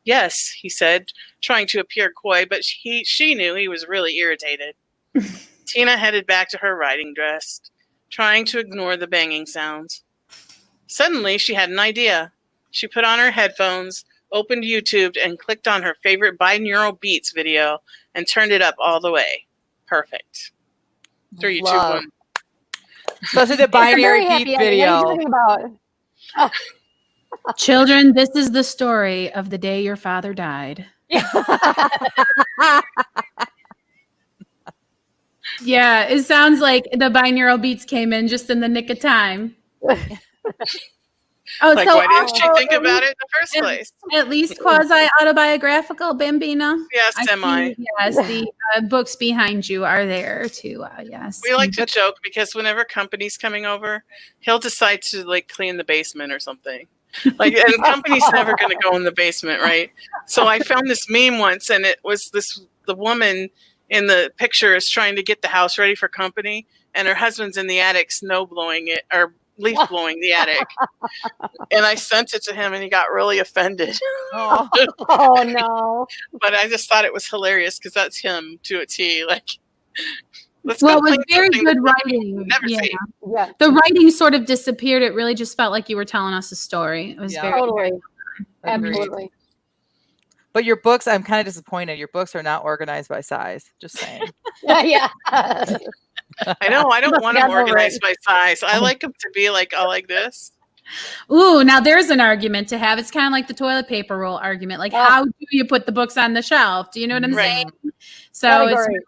"Yes," he said, trying to appear coy, but she knew he was really irritated. Tina headed back to her writing desk, trying to ignore the banging sounds. Suddenly, she had an idea. She put on her headphones, opened YouTube, and clicked on her favorite binaural beats video and turned it up all the way. Perfect. 3, 2, 1. Especially the binary beat video. What are you talking about? Children, this is the story of the day your father died. Yeah, it sounds like the binaural beats came in just in the nick of time. Oh, Like, so why didn't she also think about it in the first place? at least quasi-autobiographical, Bambina? Yes, I semi. see, yes, the books behind you are there too. Yes. We like to joke because whenever company's coming over, he'll decide to like clean the basement or something. Like, and company's never going to go in the basement, right? So I found this meme once, and it was the woman in the picture is trying to get the house ready for company, and her husband's in the attic snow blowing it or leaf blowing the attic. And I sent it to him, and he got really offended. Oh, Oh no. But I just thought it was hilarious because that's him to a T. Like, let's Well, go it was clean very something good that writing. never Yeah. seen. Yeah, The writing sort of disappeared. It really just felt like you were telling us a story. It was Yeah. very totally. agreed. Absolutely. But your books, I'm kind of disappointed. Your books are not organized by size. Just saying. Yeah. I know. I don't Must want have them got organized by size. I like them to be like all like this. Ooh, now there's an argument to have. It's kind of like the toilet paper roll argument. Like, how do you put the books on the shelf? Do you know what I'm Right. saying? So it's Category.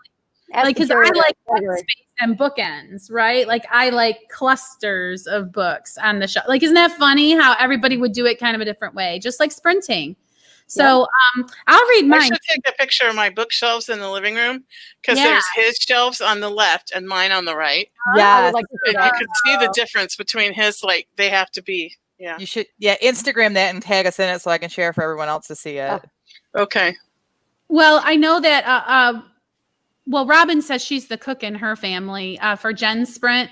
like, because I Category. like Category. space and bookends, right? Like, I like clusters of books on the shelf. Like, isn't that funny how everybody would do it kind of a different way, just like sprinting? So I'll read I mine. should take a picture of my bookshelves in the living room because Yeah. there's his shelves on the left and mine on the right. I Yes. would like to see And you that. could see the difference between his, like, they have to be. Yeah. You should, Instagram that and tag us in it so I can share for everyone else to see it. Okay. Well, I know that. Well, Robin says she's the cook in her family. For Jen's sprint,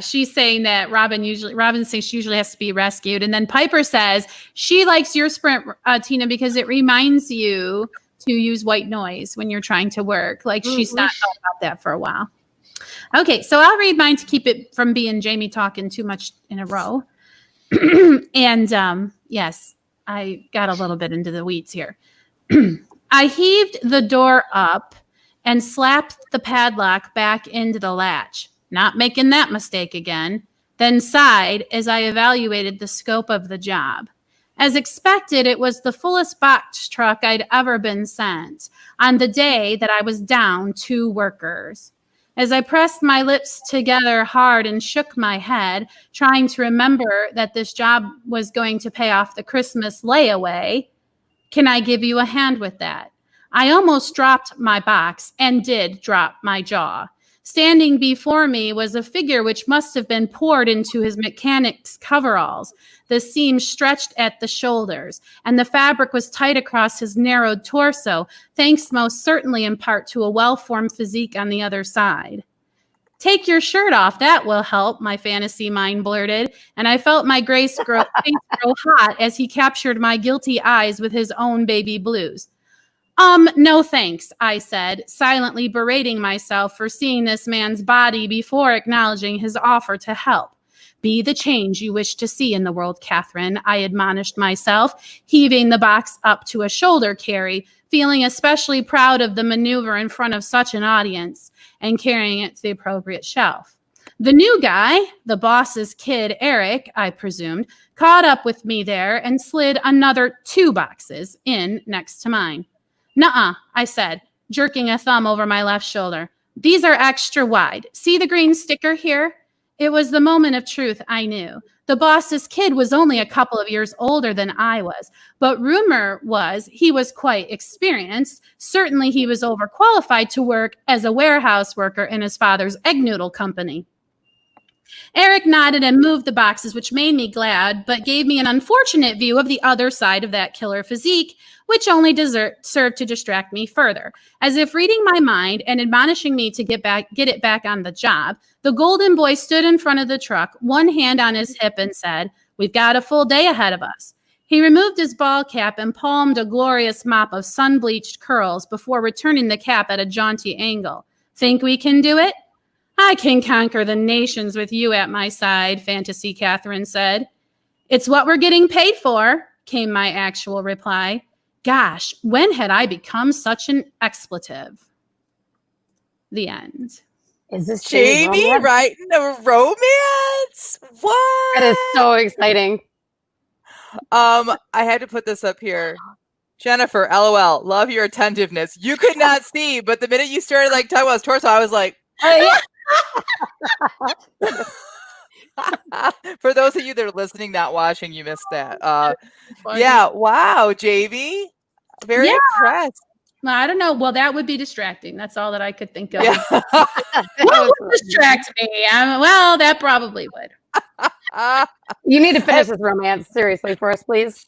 she's saying that Robin says she usually has to be rescued, and then Piper says she likes your sprint, Tina, because it reminds you to use white noise when you're trying to work. Like, she's not thought about that for a while. Okay, so I'll read mine to keep it from being Jamie talking too much in a row. And yes, I got a little bit into the weeds here. I heaved the door up and slapped the padlock back into the latch, not making that mistake again, then sighed as I evaluated the scope of the job. As expected, it was the fullest box truck I'd ever been sent on the day that I was down 2 workers. As I pressed my lips together hard and shook my head, trying to remember that this job was going to pay off the Christmas layaway, can I give you a hand with that? I almost dropped my box and did drop my jaw. Standing before me was a figure which must have been poured into his mechanic's coveralls. The seams stretched at the shoulders, and the fabric was tight across his narrowed torso, thanks most certainly in part to a well-formed physique on the other side. Take your shirt off, that will help, my fantasy mind blurted, and I felt my face grow hot as he captured my guilty eyes with his own baby blues. No thanks, I said, silently berating myself for seeing this man's body before acknowledging his offer to help. Be the change you wish to see in the world, Catherine, I admonished myself, heaving the box up to a shoulder carry, feeling especially proud of the maneuver in front of such an audience, and carrying it to the appropriate shelf. The new guy, the boss's kid, Eric, I presumed, caught up with me there and slid another 2 boxes in next to mine. Nuh-uh, I said, jerking a thumb over my left shoulder. These are extra wide. See the green sticker here? It was the moment of truth, I knew. The boss's kid was only a couple of years older than I was, but rumor was he was quite experienced. Certainly he was overqualified to work as a warehouse worker in his father's egg noodle company. Eric nodded and moved the boxes, which made me glad, but gave me an unfortunate view of the other side of that killer physique, which only served to distract me further. As if reading my mind and admonishing me to get it back on the job, the golden boy stood in front of the truck, one hand on his hip, and said, "We've got a full day ahead of us." He removed his ball cap and palmed a glorious mop of sun-bleached curls before returning the cap at a jaunty angle. "Think we can do it?" "I can conquer the nations with you at my side," Fantasy Catherine said. "It's what we're getting paid for," came my actual reply. Gosh, when had I become such an expletive? The end. Is this Jamie romance? writing a romance? What? That is so exciting. I had to put this up here. Jennifer, LOL, love your attentiveness. You could not see, but the minute you started like talking about his torso, I was like, For those of you that are listening, not watching, you missed that. Funny. Yeah. Wow, JV. Very impressed. Well, I don't know. Well, that would be distracting. That's all that I could think of. Yeah. What would distract me? Well, that probably would. You need to finish this romance seriously for us, please.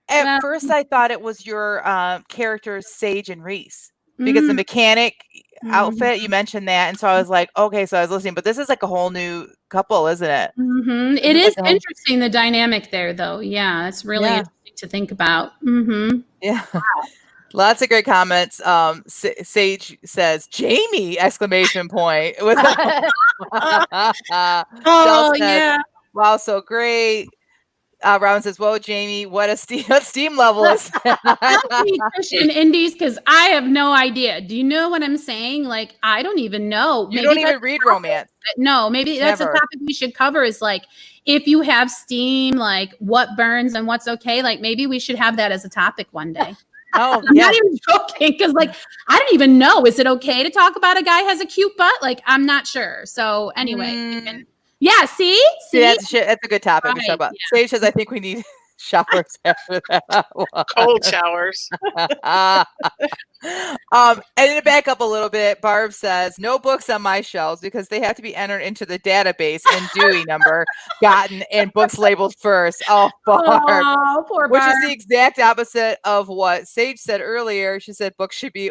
At first, I thought it was your characters, Sage and Reese, because the mechanic outfit, you mentioned that. And so I was like, okay, so I was listening, but this is like a whole new couple, isn't it? Mm-hmm. It is interesting, the dynamic there, though. Yeah, it's really interesting to think about. Mm-hmm. Yeah. Wow. Lots of great comments. Sage says, Jamie, exclamation point. With oh, says, yeah. Wow, so great. Robin says, whoa, Jamie, what steam level is that? Christian indies, because I have no idea. Do you know what I'm saying? Like, I don't even know. You don't even read romance. No, maybe that's a topic we should cover, is like, if you have steam, like what burns and what's okay. Like, maybe we should have that as a topic one day. Oh, I'm not even joking, because like, I don't even know. Is it okay to talk about a guy has a cute butt? Like, I'm not sure. So anyway, yeah, see? That's a good topic to talk about. Yeah. Sage says, I think we need showers after that. Cold showers. And to back up a little bit, Barb says, no books on my shelves because they have to be entered into the database and Dewey number gotten and books labeled first. Oh, Barb. Oh, poor Barb. Which is the exact opposite of what Sage said earlier. She said books should be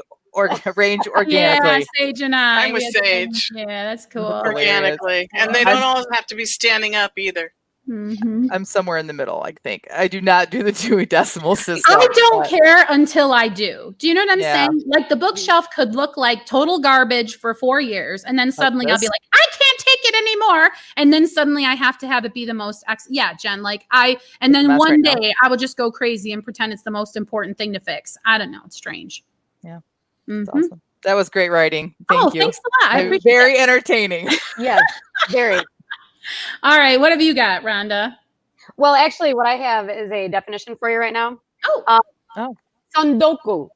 arranged organically. Yeah, Sage and I. I'm with Sage. Yeah, that's cool. Organically. And they don't always have to be standing up either. Mm-hmm. I'm somewhere in the middle, I think. I do not do the Dewey Decimal System. I don't care until I do. Do you know what I'm saying? Like, the bookshelf could look like total garbage for 4 years, and then suddenly I'll be like, I can't take it anymore. And then suddenly I have to have it be the most Jen, like and then one day I will just go crazy and pretend it's the most important thing to fix. I don't know. It's strange. Yeah. That's awesome. That was great writing. Thank you. Thanks a lot. I appreciate very entertaining. Yeah, very. All right. What have you got, Rhonda? Well, actually, what I have is a definition for you right now. Sondoku.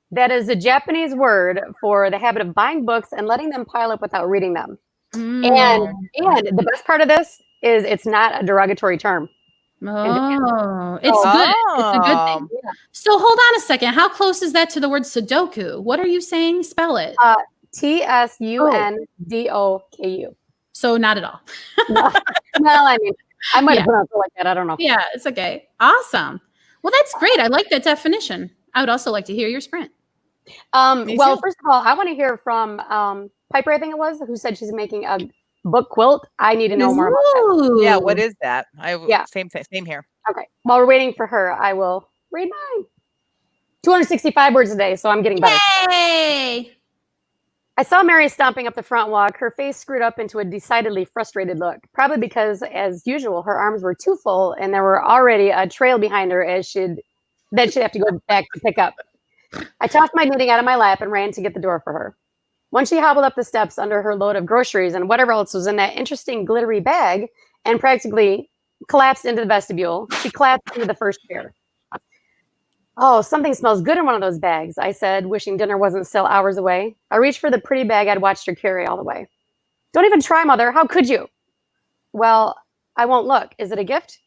That is a Japanese word for the habit of buying books and letting them pile up without reading them. And the best part of this is it's not a derogatory term. Oh, it's good. It's a good thing. Yeah. So hold on a second. How close is that to the word Sudoku? What are you saying? Spell it. TSUNDOKU. So not at all. Well, I mean, I might have pronounced it like that. I don't know. Yeah, it's okay. Awesome. Well, that's great. I like that definition. I would also like to hear your sprint. Well, first of all, I want to hear from Piper, I think it was, who said she's making a book quilt. I need to know more about that. Yeah, what is that? Same here. Okay. While we're waiting for her, I will read mine. 265 words a day, so I'm getting better. Yay! I saw Mary stomping up the front walk, her face screwed up into a decidedly frustrated look, probably because, as usual, her arms were too full and there were already a trail behind her that she'd have to go back to pick up. I tossed my knitting out of my lap and ran to get the door for her. Once she hobbled up the steps under her load of groceries and whatever else was in that interesting glittery bag and practically collapsed into the vestibule, she collapsed into the first chair. Oh, something smells good in one of those bags, I said, wishing dinner wasn't still hours away. I reached for the pretty bag I'd watched her carry all the way. Don't even try, Mother. How could you? Well, I won't look. Is it a gift?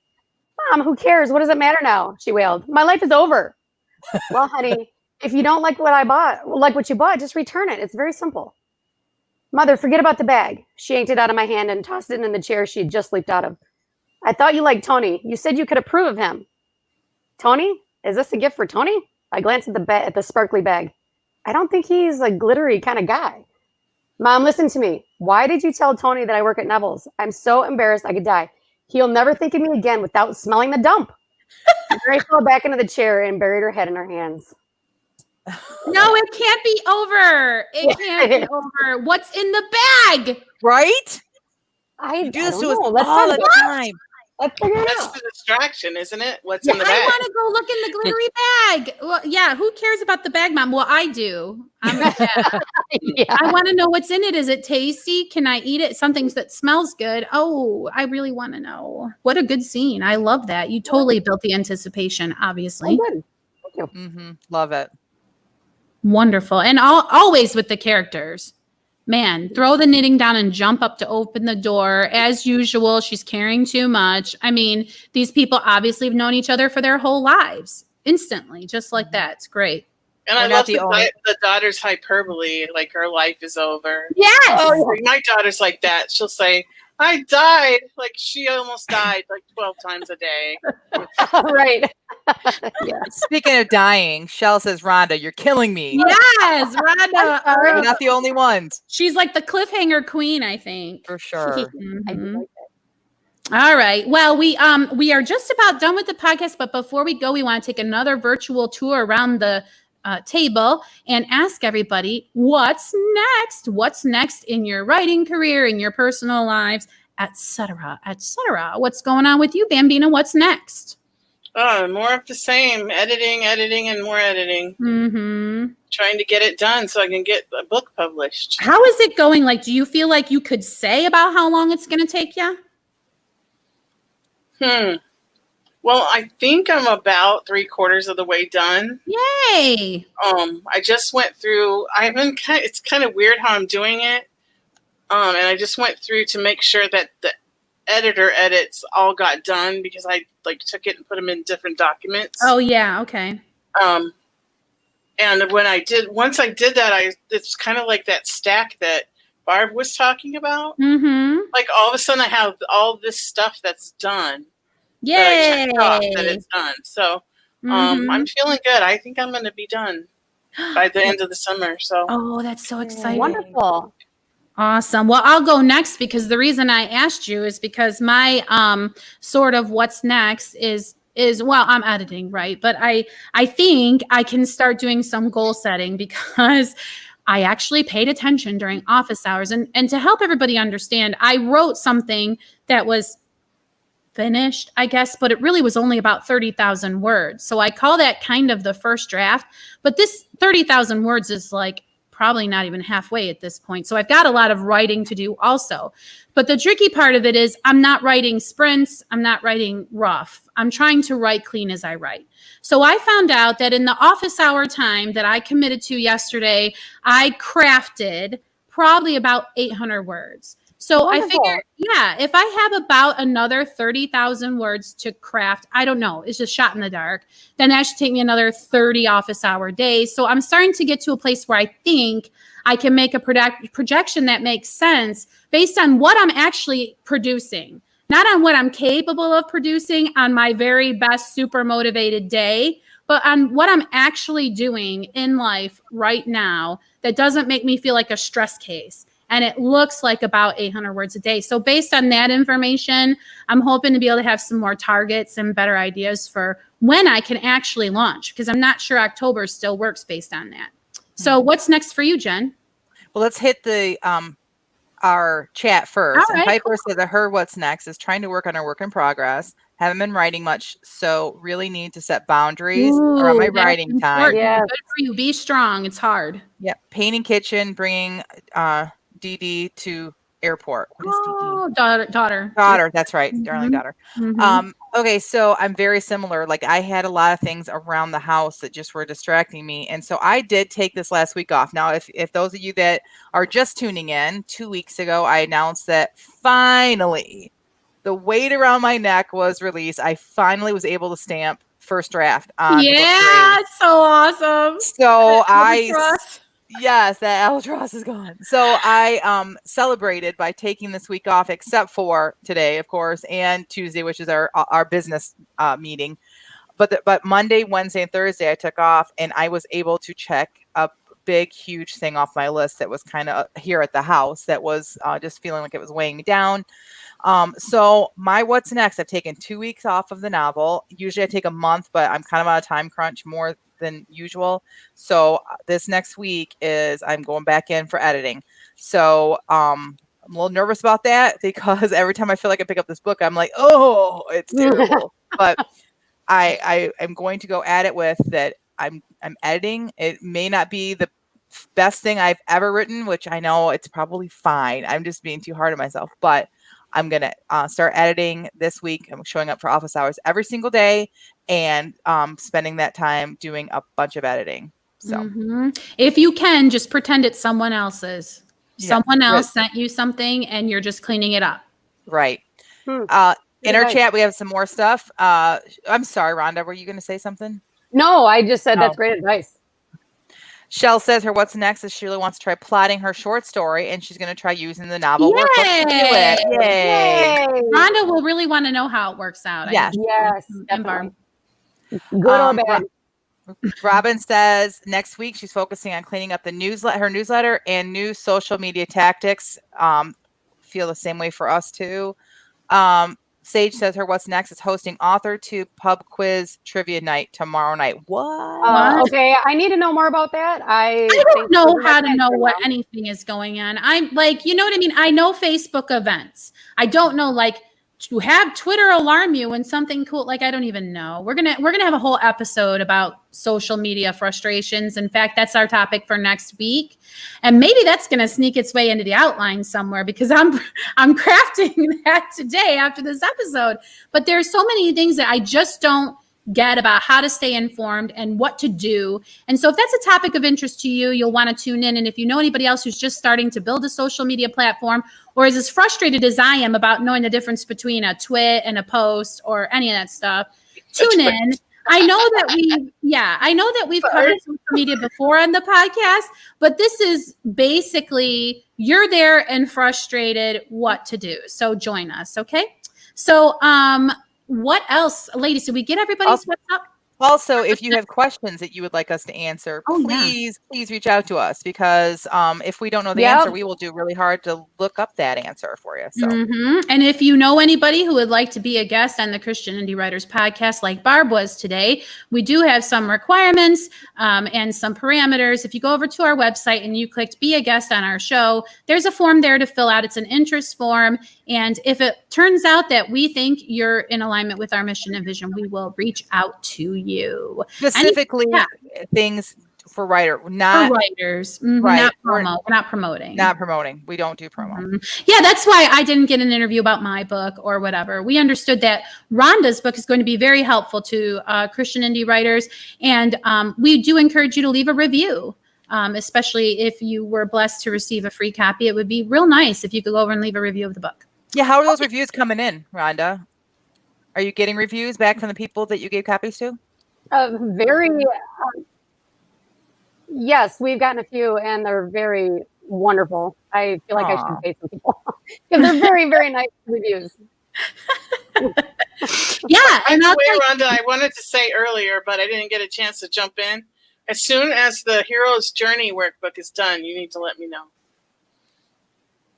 Mom, who cares? What does it matter now? She wailed. My life is over. Well, honey, if you don't like what you bought, just return it. It's very simple. Mother, forget about the bag. She yanked it out of my hand and tossed it in the chair she had just leaped out of. I thought you liked Tony. You said you could approve of him. Tony? Is this a gift for Tony? I glanced at the sparkly bag. I don't think he's a glittery kind of guy. Mom, listen to me. Why did you tell Tony that I work at Neville's? I'm so embarrassed I could die. He'll never think of me again without smelling the dump. Mary fell back into the chair and buried her head in her hands. No, it can't be over. It can't be over. What's in the bag? Right? I do this to us all the time. Let's figure it That's out. the distraction, isn't it? What's in the bag? I want to go look in the glittery bag. Well, yeah, who cares about the bag, Mom? Well, I do. I want to know what's in it. Is it tasty? Can I eat it? Something that smells good. Oh, I really want to know. What a good scene. I love that. You totally built the anticipation, obviously. Oh, good. Thank you. Love it. Wonderful. And always with the characters. man, throw the knitting down and jump up to open the door. As usual, she's caring too much. I mean, these people obviously have known each other for their whole lives instantly, just like that. It's great. And I love the daughter's hyperbole, like her life is over. Yes. Oh, my daughter's like that. She'll say, I died. Like she almost died like 12 times a day. Right. Yeah. Speaking of dying, Shell says, Rhonda, you're killing me. Yes, Rhonda. You're not the only ones. She's like the cliffhanger queen, I think. For sure. I do like that. All right. Well, we are just about done with the podcast, but before we go, we want to take another virtual tour around the table and ask everybody what's next. What's next in your writing career, in your personal lives, etc., etc. What's going on with you, Bambina? What's next? More of the same. Editing, and more editing. Mm-hmm. Trying to get it done so I can get a book published. How is it going? Like, do you feel like you could say about how long it's going to take you? Well, I think I'm about 3/4 of the way done. Yay! I just went through. It's kind of weird how I'm doing it. And I just went through to make sure that the editor edits all got done because I took it and put them in different documents. Oh yeah, okay. And once I did that, it's kind of like that stack that Barb was talking about. Mm-hmm. Like all of a sudden I have all this stuff that's done. Yay! That it's done. So I'm feeling good. I think I'm going to be done by the end of the summer. So that's so exciting. Wonderful. Awesome. Well, I'll go next because the reason I asked you is because my sort of what's next is well, I'm editing, right? But I think I can start doing some goal setting because I actually paid attention during office hours. And to help everybody understand, I wrote something that was finished, I guess, but it really was only about 30,000 words. So I call that kind of the first draft. But this 30,000 words is like probably not even halfway at this point. So I've got a lot of writing to do also. But the tricky part of it is I'm not writing sprints. I'm not writing rough. I'm trying to write clean as I write. So I found out that in the office hour time that I committed to yesterday, I crafted probably about 800 words. So wonderful. I figured, if I have about another 30,000 words to craft, I don't know, it's just shot in the dark, then that should take me another 30 office hour days. So I'm starting to get to a place where I think I can make a projection that makes sense based on what I'm actually producing, not on what I'm capable of producing on my very best super motivated day, but on what I'm actually doing in life right now that doesn't make me feel like a stress case. And it looks like about 800 words a day. So based on that information, I'm hoping to be able to have some more targets and better ideas for when I can actually launch, because I'm not sure October still works based on that. So what's next for you, Jen? Well, let's hit the our chat first. All right, and Piper said that her what's next is trying to work on her work in progress. Haven't been writing much, so really need to set boundaries around my writing time. Yeah, good for you. Be strong. It's hard. Yeah, painting kitchen, bringing DD to airport. What is DD? Daughter. That's right. Mm-hmm. Darling daughter. Mm-hmm. Okay. So I'm very similar. Like I had a lot of things around the house that just were distracting me. And so I did take this last week off. Now, if those of you that are just tuning in, 2 weeks ago, I announced that finally the weight around my neck was released. I finally was able to stamp first draft on. Yeah. So awesome. So yes, that albatross is gone. So I celebrated by taking this week off, except for today, of course, and Tuesday, which is our business meeting. But Monday, Wednesday, and Thursday, I took off, and I was able to check a big, huge thing off my list that was kind of here at the house that was just feeling like it was weighing me down. So my what's next, I've taken 2 weeks off of the novel. Usually I take a month, but I'm kind of on a time crunch more than usual. So this next week is I'm going back in for editing. So I'm a little nervous about that because every time I feel like I pick up this book, I'm like, oh, it's terrible. But I am going to go at it with that. I'm editing. It may not be the best thing I've ever written, which I know it's probably fine. I'm just being too hard on myself, but I'm going to start editing this week. I'm showing up for office hours every single day and spending that time doing a bunch of editing. So if you can, just pretend it's someone else's. Someone else sent you something and you're just cleaning it up. Right. In our chat, we have some more stuff. I'm sorry, Rhonda, were you going to say something? No, I just said that's great advice. Shell says her what's next is Sheila wants to try plotting her short story, and she's going to try using the novel workbook to do it. Yay! Rhonda will really want to know how it works out. Yes. Yes. And Barb. Good or bad. Robin says next week she's focusing on cleaning up her newsletter and new social media tactics. Feel the same way for us too. Sage says her what's next is hosting author to pub quiz trivia night tomorrow night. What? Okay, I need to know more about that. I don't know how to know what anything is going on. I'm like, you know what I mean? I know Facebook events. I don't know, like, to have Twitter alarm you when something cool, like, I don't even know. We're gonna have a whole episode about social media frustrations. In fact, that's our topic for next week, and maybe that's gonna sneak its way into the outline somewhere because I'm crafting that today after this episode. But there's so many things that I just don't get about how to stay informed and what to do. And so if that's a topic of interest to you, you'll want to tune in. And if you know anybody else who's just starting to build a social media platform or is as frustrated as I am about knowing the difference between a twit and a post or any of that stuff, tune in. I know that we've covered social media before on the podcast, but this is basically you're there and frustrated what to do. So join us. Okay. So, what else, ladies? Did we get everybody's what's up? Also, if you have questions that you would like us to answer, please reach out to us because if we don't know the answer, we will do really hard to look up that answer for you. So, and if you know anybody who would like to be a guest on the Christian Indie Writers podcast, like Barb was today, we do have some requirements and some parameters. If you go over to our website and you clicked "Be a Guest on our show," there's a form there to fill out. It's an interest form, and if it turns out that we think you're in alignment with our mission and vision, we will reach out to you. Specifically, things for writers, not for writers, right? Not promo. We're not promoting. Not promoting. We don't do promo. Yeah, that's why I didn't get an interview about my book or whatever. We understood that Rhonda's book is going to be very helpful to Christian indie writers, and we do encourage you to leave a review. Especially if you were blessed to receive a free copy, it would be real nice if you could go over and leave a review of the book. Yeah, how are those reviews coming in, Rhonda? Are you getting reviews back from the people that you gave copies to? Yes, we've gotten a few, and they're very wonderful. I feel like I should pay some people because they're very, very nice reviews. Yeah, and Rhonda, I wanted to say earlier, but I didn't get a chance to jump in. As soon as the Hero's Journey workbook is done, you need to let me know.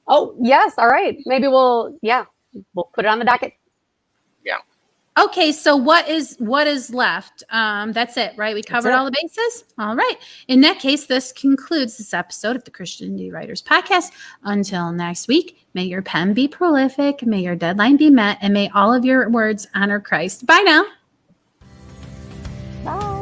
Oh, yes. All right. Maybe we'll put it on the docket. Yeah. Okay, so what is left? That's it, right? We covered all the bases? All right. In that case, this concludes this episode of the Christian Indie Writers Podcast. Until next week, may your pen be prolific, may your deadline be met, and may all of your words honor Christ. Bye now. Bye.